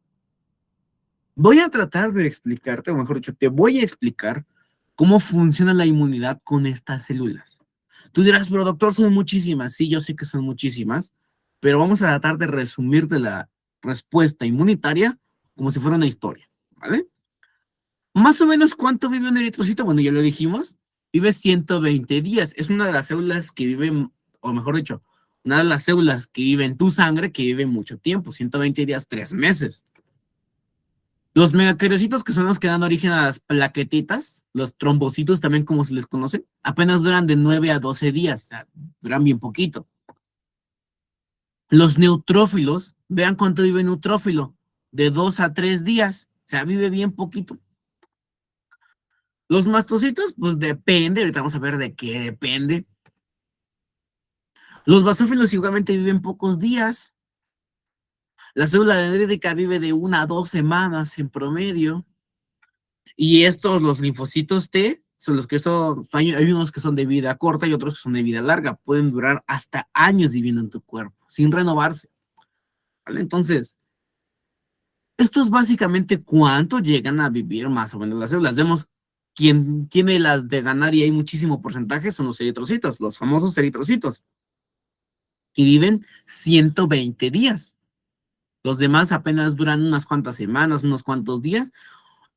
Voy a tratar de explicarte, o mejor dicho, te voy a explicar cómo funciona la inmunidad con estas células. Tú dirás, pero doctor, son muchísimas. Sí, yo sé que son muchísimas, pero vamos a tratar de resumirte la respuesta inmunitaria como si fuera una historia, ¿vale? Más o menos, ¿cuánto vive un eritrocito? Bueno, ya lo dijimos, vive 120 días. Es una de las células que viven, o mejor dicho, una de las células que vive en tu sangre que vive mucho tiempo, 120 días, 3 meses. Los megacariocitos, que son los que dan origen a las plaquetitas, los trombocitos también como se les conoce, apenas duran de 9 a 12 días, o sea, duran bien poquito. Los neutrófilos, vean cuánto vive un neutrófilo, de 2 a 3 días. O sea, vive bien poquito. Los mastocitos, pues depende, ahorita vamos a ver de qué depende. Los basófilos igualmente viven pocos días. La célula dendrítica vive de 1 a 2 semanas en promedio. Y estos, los linfocitos T, son los que son, hay unos que son de vida corta y otros que son de vida larga. Pueden durar hasta años viviendo en tu cuerpo, sin renovarse. ¿Vale? Entonces, esto es básicamente cuánto llegan a vivir más o menos las células. Vemos quién tiene las de ganar y hay muchísimo porcentaje, son los eritrocitos, los famosos eritrocitos. Y viven 120 días. Los demás apenas duran unas cuantas semanas, unos cuantos días,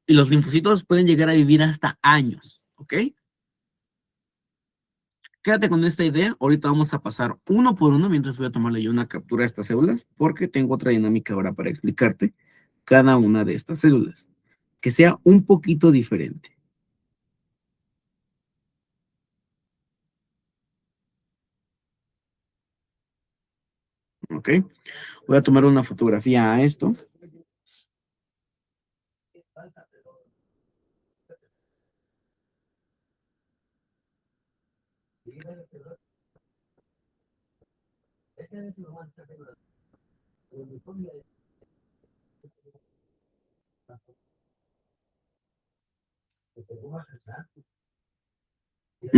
y los linfocitos pueden llegar a vivir hasta años, ¿ok? Quédate con esta idea, ahorita vamos a pasar uno por uno, mientras voy a tomarle yo una captura de estas células, porque tengo otra dinámica ahora para explicarte cada una de estas células, que sea un poquito diferente. ¿Ok? Voy a tomar una fotografía a esto.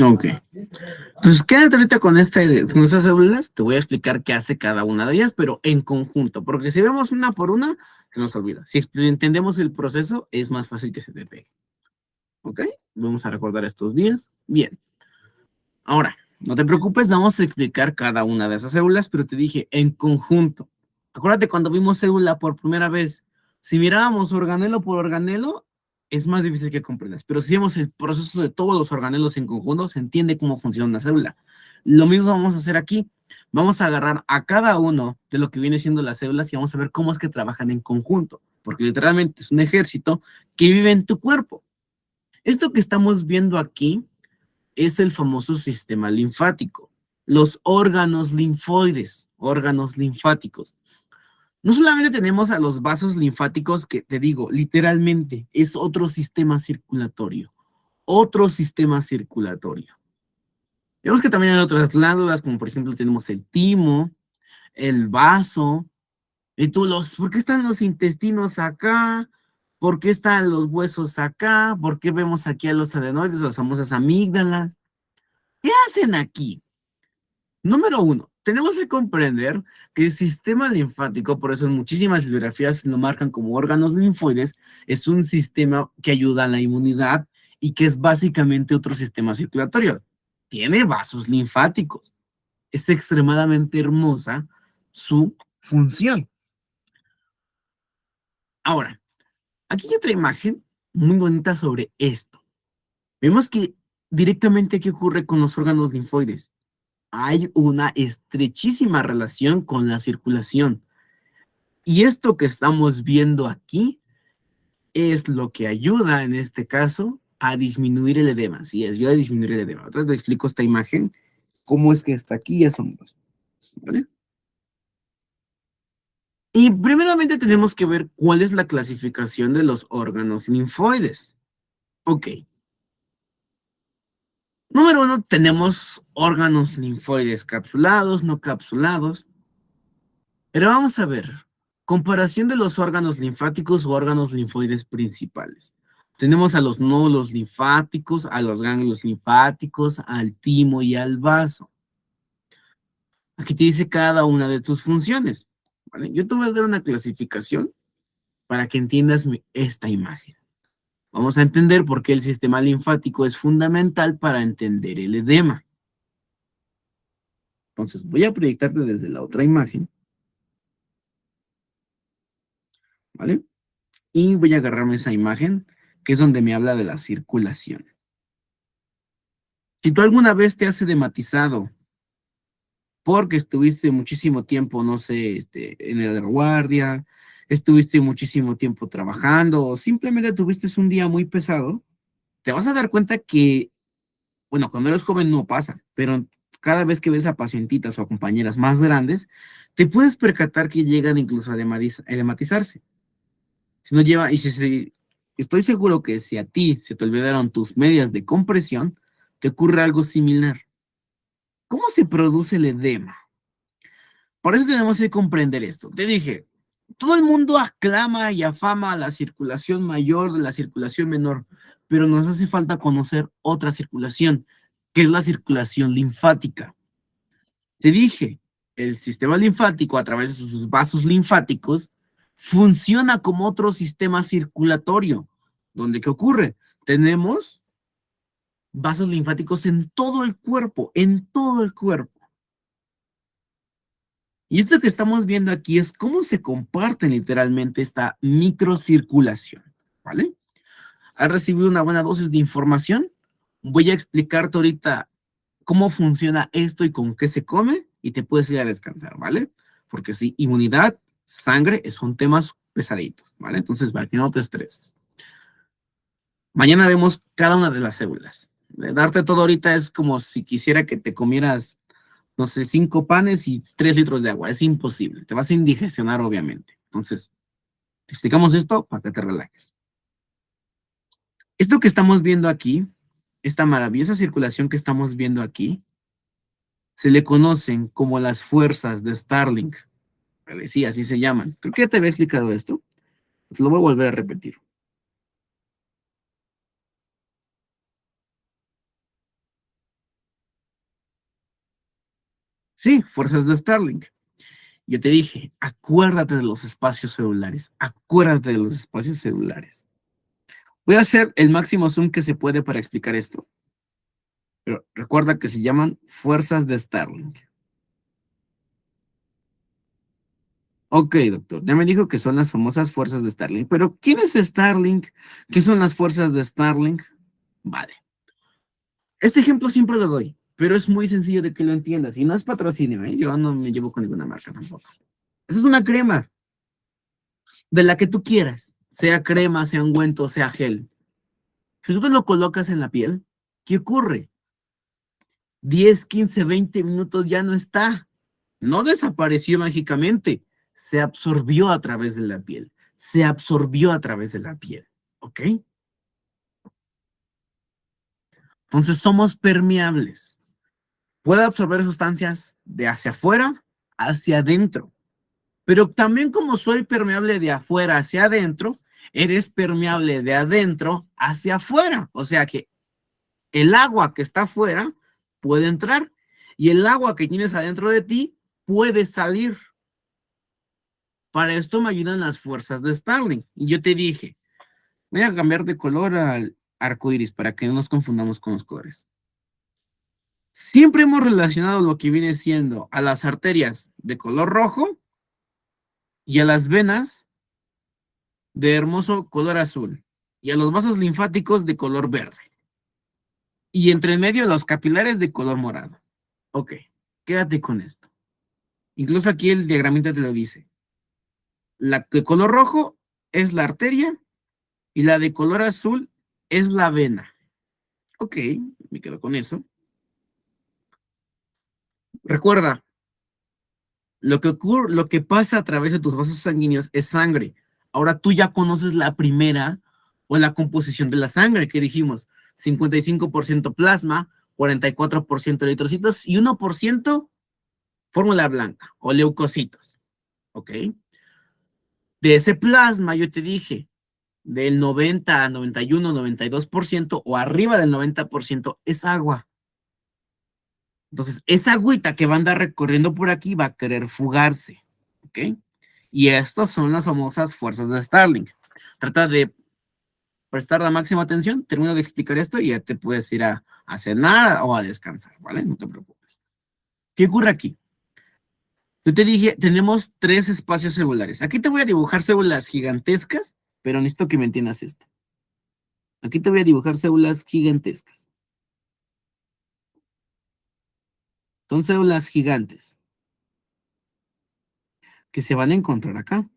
Ok. Entonces, quédate ahorita con con estas células. Te voy a explicar qué hace cada una de ellas, pero en conjunto, porque si vemos una por una, se nos olvida. Si entendemos el proceso, es más fácil que se te pegue. ¿Ok? Vamos a recordar estos días. Bien. Ahora, no te preocupes, vamos a explicar cada una de esas células, pero te dije en conjunto. Acuérdate cuando vimos célula por primera vez, si mirábamos organelo por organelo, es más difícil que comprendas, pero si vemos el proceso de todos los organelos en conjunto, se entiende cómo funciona una célula. Lo mismo vamos a hacer aquí. Vamos a agarrar a cada uno de lo que viene siendo las células y vamos a ver cómo es que trabajan en conjunto, porque literalmente es un ejército que vive en tu cuerpo. Esto que estamos viendo aquí es el famoso sistema linfático, los órganos linfoides, órganos linfáticos. No solamente tenemos a los vasos linfáticos, que te digo, literalmente es otro sistema circulatorio, otro sistema circulatorio. Vemos que también hay otras glándulas, como por ejemplo tenemos el timo, el vaso, y ¿por qué están los intestinos acá? ¿Por qué están los huesos acá? ¿Por qué vemos aquí a los adenoides, las famosas amígdalas? ¿Qué hacen aquí? Número uno, tenemos que comprender que el sistema linfático, por eso en muchísimas bibliografías lo marcan como órganos linfoides, es un sistema que ayuda a la inmunidad y que es básicamente otro sistema circulatorio. Tiene vasos linfáticos. Es extremadamente hermosa su función. Ahora, aquí hay otra imagen muy bonita sobre esto. Vemos que directamente qué ocurre con los órganos linfoides. Hay una estrechísima relación con la circulación. Y esto que estamos viendo aquí es lo que ayuda, en este caso, a disminuir el edema. Sí, ayuda a disminuir el edema. Ahora te explico esta imagen, cómo es que está aquí, ¿vale? Y primeramente tenemos que ver cuál es la clasificación de los órganos linfoides. Ok. Número uno, tenemos órganos linfoides capsulados, no capsulados. Pero vamos a ver, comparación de los órganos linfáticos o órganos linfoides principales. Tenemos a los nódulos linfáticos, a los ganglios linfáticos, al timo y al vaso. Aquí te dice cada una de tus funciones, ¿vale? Yo te voy a dar una clasificación para que entiendas esta imagen. Vamos a entender por qué el sistema linfático es fundamental para entender el edema. Entonces, voy a proyectarte desde la otra imagen, ¿vale? Y voy a agarrarme esa imagen, que es donde me habla de la circulación. Si tú alguna vez te has edematizado porque estuviste muchísimo tiempo, no sé, en la guardia, estuviste muchísimo tiempo trabajando, o simplemente tuviste un día muy pesado, te vas a dar cuenta que, bueno, cuando eres joven no pasa, pero cada vez que ves a pacientitas o a compañeras más grandes, te puedes percatar que llegan incluso a edematizarse. Si no lleva, estoy seguro que si a ti se te olvidaron tus medias de compresión, te ocurre algo similar. ¿Cómo se produce el edema? Por eso tenemos que comprender esto. Te dije, todo el mundo aclama y afama la circulación mayor de la circulación menor, pero nos hace falta conocer otra circulación, que es la circulación linfática. Te dije, el sistema linfático a través de sus vasos linfáticos funciona como otro sistema circulatorio, donde ¿qué ocurre? Tenemos vasos linfáticos en todo el cuerpo, en todo el cuerpo. Y esto que estamos viendo aquí es cómo se comparte literalmente esta microcirculación, ¿vale? Has recibido una buena dosis de información. Voy a explicarte ahorita cómo funciona esto y con qué se come y te puedes ir a descansar, ¿vale? Porque sí, inmunidad, sangre, son temas pesaditos, ¿vale? Entonces, para que no te estreses. Mañana vemos cada una de las células. Darte todo ahorita es como si quisiera que te comieras, no sé, 5 panes y 3 litros de agua. Es imposible. Te vas a indigestionar, obviamente. Entonces, explicamos esto para que te relajes. Esto que estamos viendo aquí, esta maravillosa circulación que estamos viendo aquí, se le conocen como las fuerzas de Starling. ¿Vale? Sí, así se llaman. Creo que ya te había explicado esto. Te lo voy a volver a repetir. Sí, fuerzas de Starling. Yo te dije, acuérdate de los espacios celulares. Acuérdate de los espacios celulares. Voy a hacer el máximo zoom que se puede para explicar esto. Pero recuerda que se llaman fuerzas de Starling. Ok, doctor, ya me dijo que son las famosas fuerzas de Starling. Pero, ¿quién es Starling? ¿Qué son las fuerzas de Starling? Vale. Este ejemplo siempre lo doy, pero es muy sencillo de que lo entiendas. Y no es patrocinio, ¿eh? Yo no me llevo con ninguna marca tampoco. Esa es una crema de la que tú quieras. Sea crema, sea ungüento, sea gel. Si tú te lo colocas en la piel, ¿qué ocurre? 10, 15, 20 minutos ya no está. No desapareció mágicamente. Se absorbió a través de la piel. Se absorbió a través de la piel. ¿Ok? Entonces somos permeables. Puede absorber sustancias de hacia afuera hacia adentro. Pero también como soy permeable de afuera hacia adentro, eres permeable de adentro hacia afuera. O sea que el agua que está afuera puede entrar y el agua que tienes adentro de ti puede salir. Para esto me ayudan las fuerzas de Starling. Y yo te dije, voy a cambiar de color al arco iris para que no nos confundamos con los colores. Siempre hemos relacionado lo que viene siendo a las arterias de color rojo y a las venas de hermoso color azul y a los vasos linfáticos de color verde. Y entre medio los capilares de color morado. Ok, quédate con esto. Incluso aquí el diagramita te lo dice. La de color rojo es la arteria y la de color azul es la vena. Ok, me quedo con eso. Recuerda, lo que ocurre, lo que pasa a través de tus vasos sanguíneos es sangre. Ahora tú ya conoces la primera o la composición de la sangre que dijimos. 55% plasma, 44% eritrocitos y 1% fórmula blanca o leucocitos. ¿Ok? De ese plasma yo te dije, del 90 a 91, 92% o arriba del 90% es agua. Entonces, esa agüita que va a andar recorriendo por aquí va a querer fugarse. ¿Ok? Y estas son las famosas fuerzas de Starling. Trata de prestar la máxima atención, termino de explicar esto y ya te puedes ir a cenar o a descansar, ¿vale? No te preocupes. ¿Qué ocurre aquí? Yo te dije, tenemos 3 espacios celulares. Aquí te voy a dibujar células gigantescas, pero necesito que me entiendas esto. Aquí te voy a dibujar células gigantescas. Son células gigantes que se van a encontrar acá.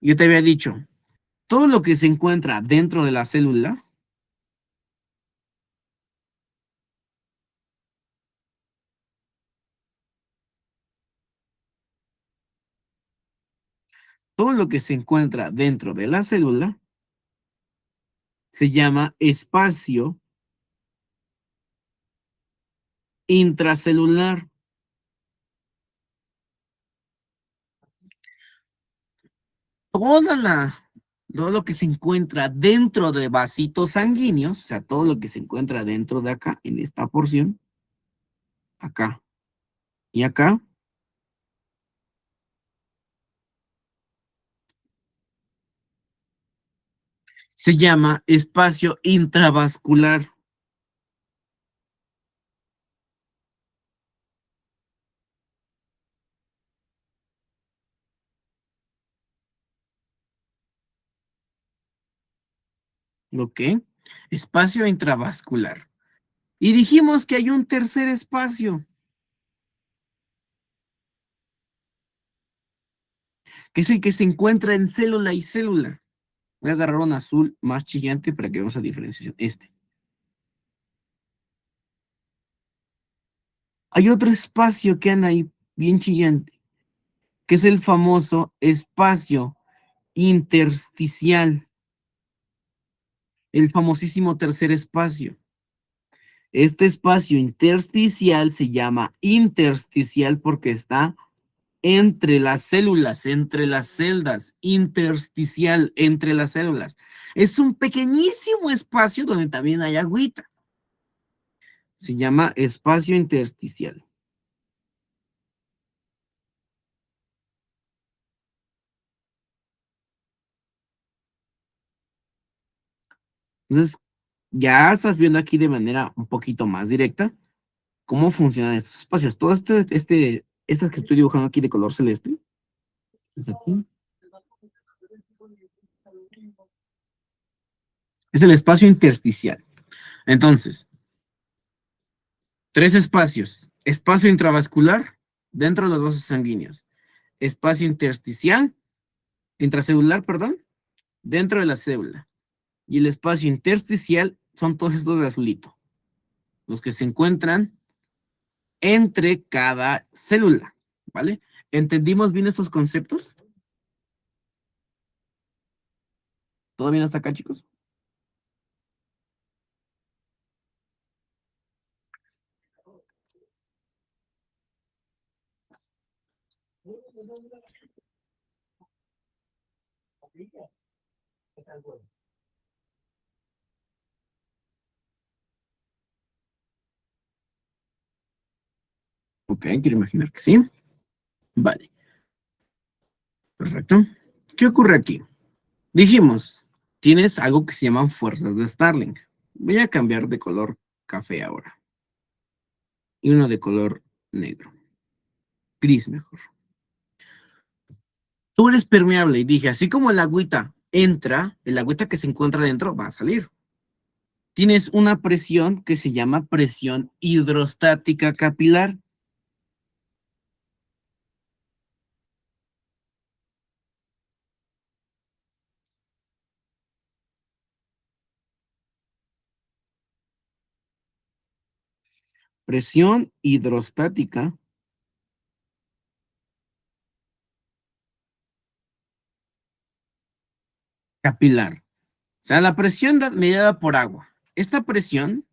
Yo te había dicho, todo lo que se encuentra dentro de la célula Todo lo que se encuentra dentro de la célula se llama espacio intracelular. Todo lo que se encuentra dentro de vasitos sanguíneos, o sea, todo lo que se encuentra dentro de acá, en esta porción, acá y acá, se llama espacio intravascular. ¿Ok? Espacio intravascular. Y dijimos que hay un tercer espacio, que es el que se encuentra en célula y célula. Voy a agarrar un azul más chillante para que veamos la diferenciación. Este. Hay otro espacio que anda ahí bien chillante, que es el famoso espacio intersticial, el famosísimo tercer espacio. Este espacio intersticial se llama intersticial porque está entre las células, entre las celdas, intersticial, entre las células. Es un pequeñísimo espacio donde también hay agüita. Se llama espacio intersticial. Entonces, ya estás viendo aquí de manera un poquito más directa cómo funcionan estos espacios. Todo estas que estoy dibujando aquí de color celeste, es aquí, es el espacio intersticial. Entonces, tres espacios. Espacio intravascular dentro de los vasos sanguíneos. Espacio intersticial, intracelular, perdón, dentro de la célula. Y el espacio intersticial son todos estos de azulito, los que se encuentran entre cada célula, ¿vale? ¿Entendimos bien estos conceptos? ¿Todo bien hasta acá, chicos? Ok, quiero imaginar que sí. Vale, perfecto. ¿Qué ocurre aquí? Dijimos, tienes algo que se llaman fuerzas de Starling. Voy a cambiar de color café ahora. Y uno de color negro. Gris mejor. Tú eres permeable y dije, así como el agüita entra, el agüita que se encuentra dentro va a salir. Tienes una presión que se llama presión hidrostática capilar. Presión hidrostática capilar. O sea, la presión mediada por agua. Esta presión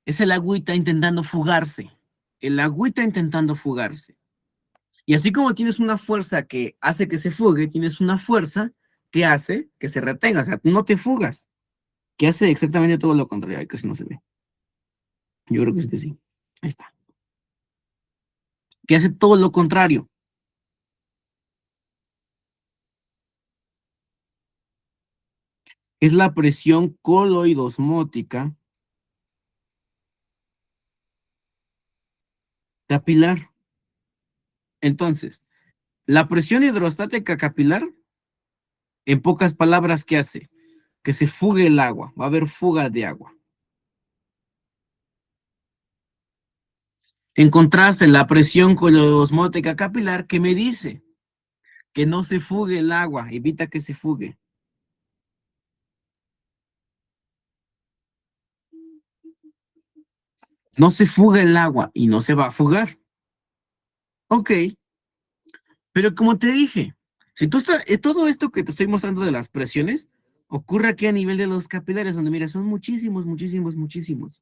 es el agüita intentando fugarse. El agüita intentando fugarse. Y así como tienes una fuerza que hace que se fugue, tienes una fuerza que hace que se retenga. O sea, tú no te fugas. Que hace exactamente todo lo contrario. Ay, casi no se ve. Yo creo que este sí. Ahí está. Que hace todo lo contrario. Es la presión coloidosmótica capilar. Entonces, la presión hidrostática capilar, en pocas palabras, ¿qué hace? Que se fugue el agua. Va a haber fuga de agua. En contraste, la presión coloidosmótica capilar, ¿qué me dice? Que no se fugue el agua, evita que se fugue. No se fuga el agua y no se va a fugar. Ok, pero como te dije, Si tú estás, todo esto que te estoy mostrando de las presiones, ocurre aquí a nivel de los capilares, donde mira, son muchísimos, muchísimos, muchísimos.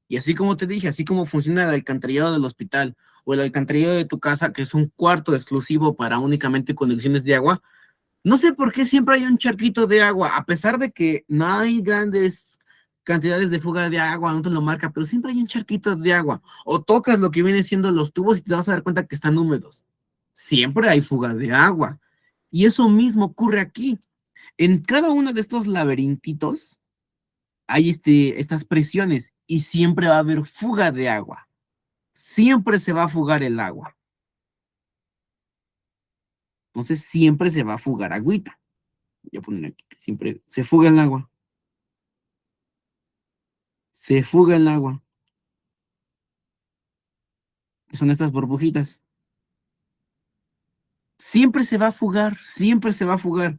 Y así como te dije, así como funciona el alcantarillado del hospital o el alcantarillado de tu casa, que es un cuarto exclusivo para únicamente conexiones de agua, no sé por qué siempre hay un charquito de agua, a pesar de que no hay grandes cantidades de fuga de agua, no te lo marca, pero siempre hay un charquito de agua. O tocas lo que viene siendo los tubos y te vas a dar cuenta que están húmedos. Siempre hay fuga de agua. Y eso mismo ocurre aquí. En cada uno de estos laberintitos hay estas presiones y siempre va a haber fuga de agua. Siempre se va a fugar el agua. Entonces siempre se va a fugar agüita. Voy a poner aquí que siempre se fuga el agua. Se fuga el agua. Son estas burbujitas. Siempre se va a fugar, siempre se va a fugar.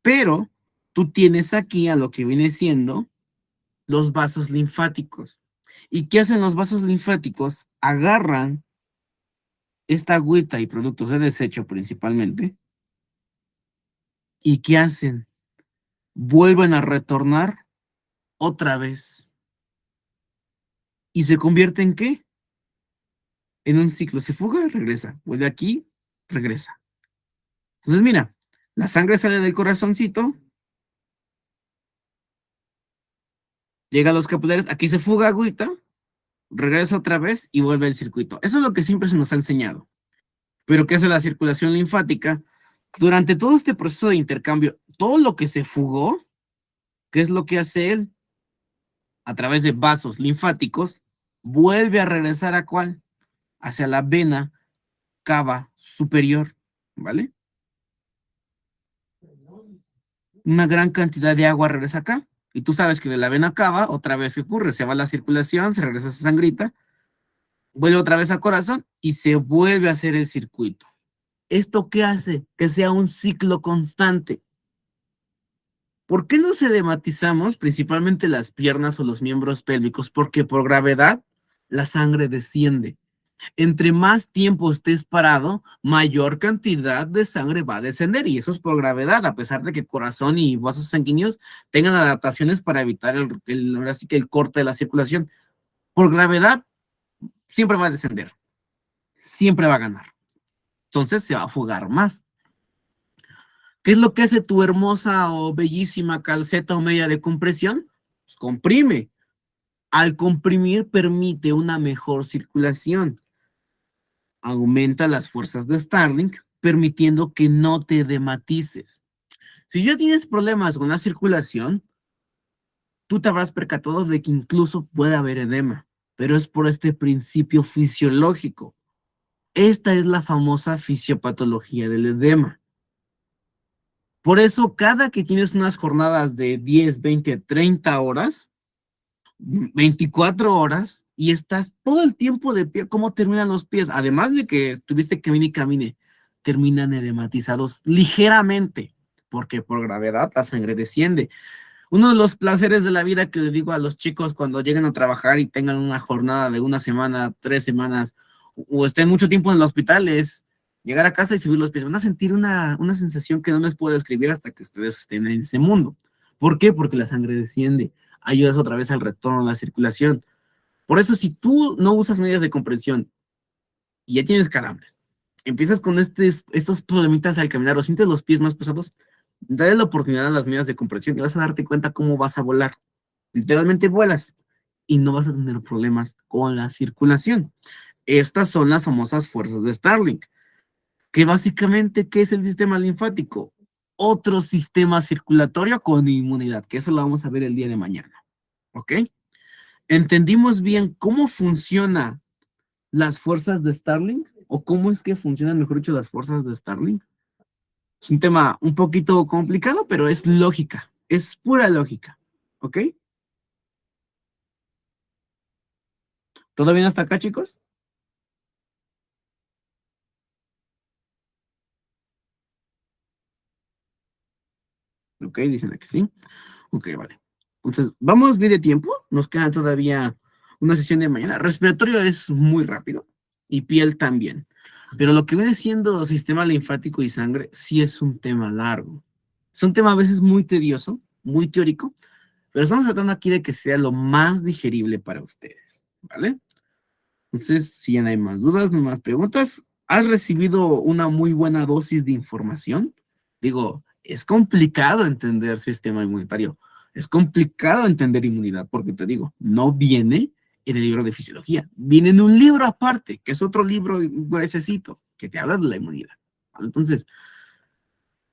Pero tú tienes aquí a lo que viene siendo los vasos linfáticos. ¿Y qué hacen los vasos linfáticos? Agarran esta agüita y productos de desecho principalmente. ¿Y qué hacen? Vuelven a retornar otra vez. ¿Y se convierte en qué? En un ciclo. Se fuga, regresa. Vuelve aquí, regresa. Entonces, mira, la sangre sale del corazoncito, llega a los capilares, aquí se fuga agüita, regresa otra vez y vuelve al circuito. Eso es lo que siempre se nos ha enseñado. Pero ¿qué hace la circulación linfática? Durante todo este proceso de intercambio, todo lo que se fugó, ¿qué es lo que hace él? A través de vasos linfáticos, vuelve a regresar a ¿cuál? Hacia la vena cava superior, ¿vale? Una gran cantidad de agua regresa acá. Y tú sabes que de la vena cava, otra vez se ocurre, se va la circulación, se regresa esa sangrita, vuelve otra vez al corazón y se vuelve a hacer el circuito. ¿Esto qué hace? Que sea un ciclo constante. ¿Por qué nos edematizamos principalmente las piernas o los miembros pélvicos? Porque por gravedad la sangre desciende. Entre más tiempo estés parado, mayor cantidad de sangre va a descender y eso es por gravedad, a pesar de que corazón y vasos sanguíneos tengan adaptaciones para evitar ahora sí que el corte de la circulación. Por gravedad siempre va a descender, siempre va a ganar. Entonces se va a fugar más. ¿Qué es lo que hace tu hermosa o bellísima calceta o media de compresión? Pues comprime. Al comprimir permite una mejor circulación. Aumenta las fuerzas de Starling, permitiendo que no te edematices. Si ya tienes problemas con la circulación, tú te habrás percatado de que incluso puede haber edema, pero es por este principio fisiológico. Esta es la famosa fisiopatología del edema. Por eso, cada que tienes unas jornadas de 10, 20, 30 horas, 24 horas, y estás todo el tiempo de pie, ¿cómo terminan los pies? Además de que tuviste camine y camine, terminan edematizados ligeramente, porque por gravedad la sangre desciende. Uno de los placeres de la vida que le digo a los chicos cuando lleguen a trabajar y tengan una jornada de una semana, 3 semanas, o estén mucho tiempo en el hospital, es llegar a casa y subir los pies. Van a sentir una sensación que no les puedo describir hasta que ustedes estén en ese mundo. ¿Por qué? Porque la sangre desciende. Ayudas otra vez al retorno a la circulación. Por eso, si tú no usas medidas de comprensión y ya tienes calambres, empiezas con estos problemitas al caminar o sientes los pies más pesados, dale la oportunidad a las medidas de compresión y vas a darte cuenta cómo vas a volar. Literalmente vuelas y no vas a tener problemas con la circulación. Estas son las famosas fuerzas de Starling, que básicamente, ¿qué es el sistema linfático? Otro sistema circulatorio con inmunidad, que eso lo vamos a ver el día de mañana. ¿Ok? ¿Entendimos bien cómo funcionan las fuerzas de Starling? ¿O cómo es que funcionan, mejor dicho, las fuerzas de Starling? Es un tema un poquito complicado, pero es lógica. Es pura lógica. ¿Ok? ¿Todo bien hasta acá, chicos? Ok, dicen que sí. Ok, vale. Entonces, vamos bien de tiempo. Nos queda todavía una sesión de mañana. Respiratorio es muy rápido y piel también. Pero lo que viene siendo sistema linfático y sangre sí es un tema largo. Es un tema a veces muy tedioso, muy teórico, pero estamos tratando aquí de que sea lo más digerible para ustedes, ¿vale? Entonces, si ya no hay más dudas, no más preguntas, ¿has recibido una muy buena dosis de información? Digo, es complicado entender sistema inmunitario, es complicado entender inmunidad, porque te digo, no viene en el libro de fisiología, viene en un libro aparte, que es otro libro gruesecito, que te habla de la inmunidad. Entonces,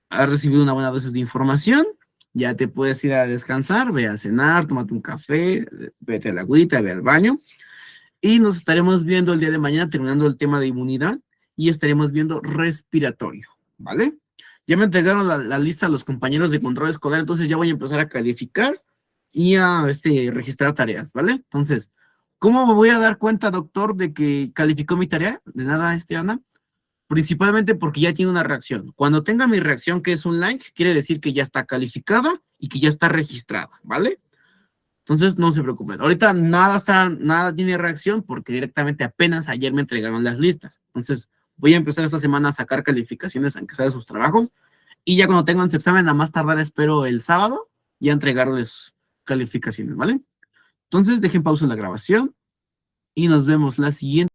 has recibido una buena dosis de información, ya te puedes ir a descansar, ve a cenar, tómate un café, vete a la agüita, ve al baño, y nos estaremos viendo el día de mañana terminando el tema de inmunidad y estaremos viendo respiratorio, ¿vale? Ya me entregaron la lista a los compañeros de control escolar, entonces ya voy a empezar a calificar y a registrar tareas, ¿vale? Entonces, ¿cómo me voy a dar cuenta, doctor, de que calificó mi tarea? De nada, Ana. Principalmente porque ya tiene una reacción. Cuando tenga mi reacción, que es un like, quiere decir que ya está calificada y que ya está registrada, ¿vale? Entonces, no se preocupen. Ahorita nada tiene reacción porque directamente apenas ayer me entregaron las listas. Entonces, voy a empezar esta semana a sacar calificaciones aunque sea de sus trabajos. Y ya cuando tengan su examen, a más tardar espero el sábado, ya entregarles calificaciones, ¿vale? Entonces, dejen pausa en la grabación y nos vemos la siguiente.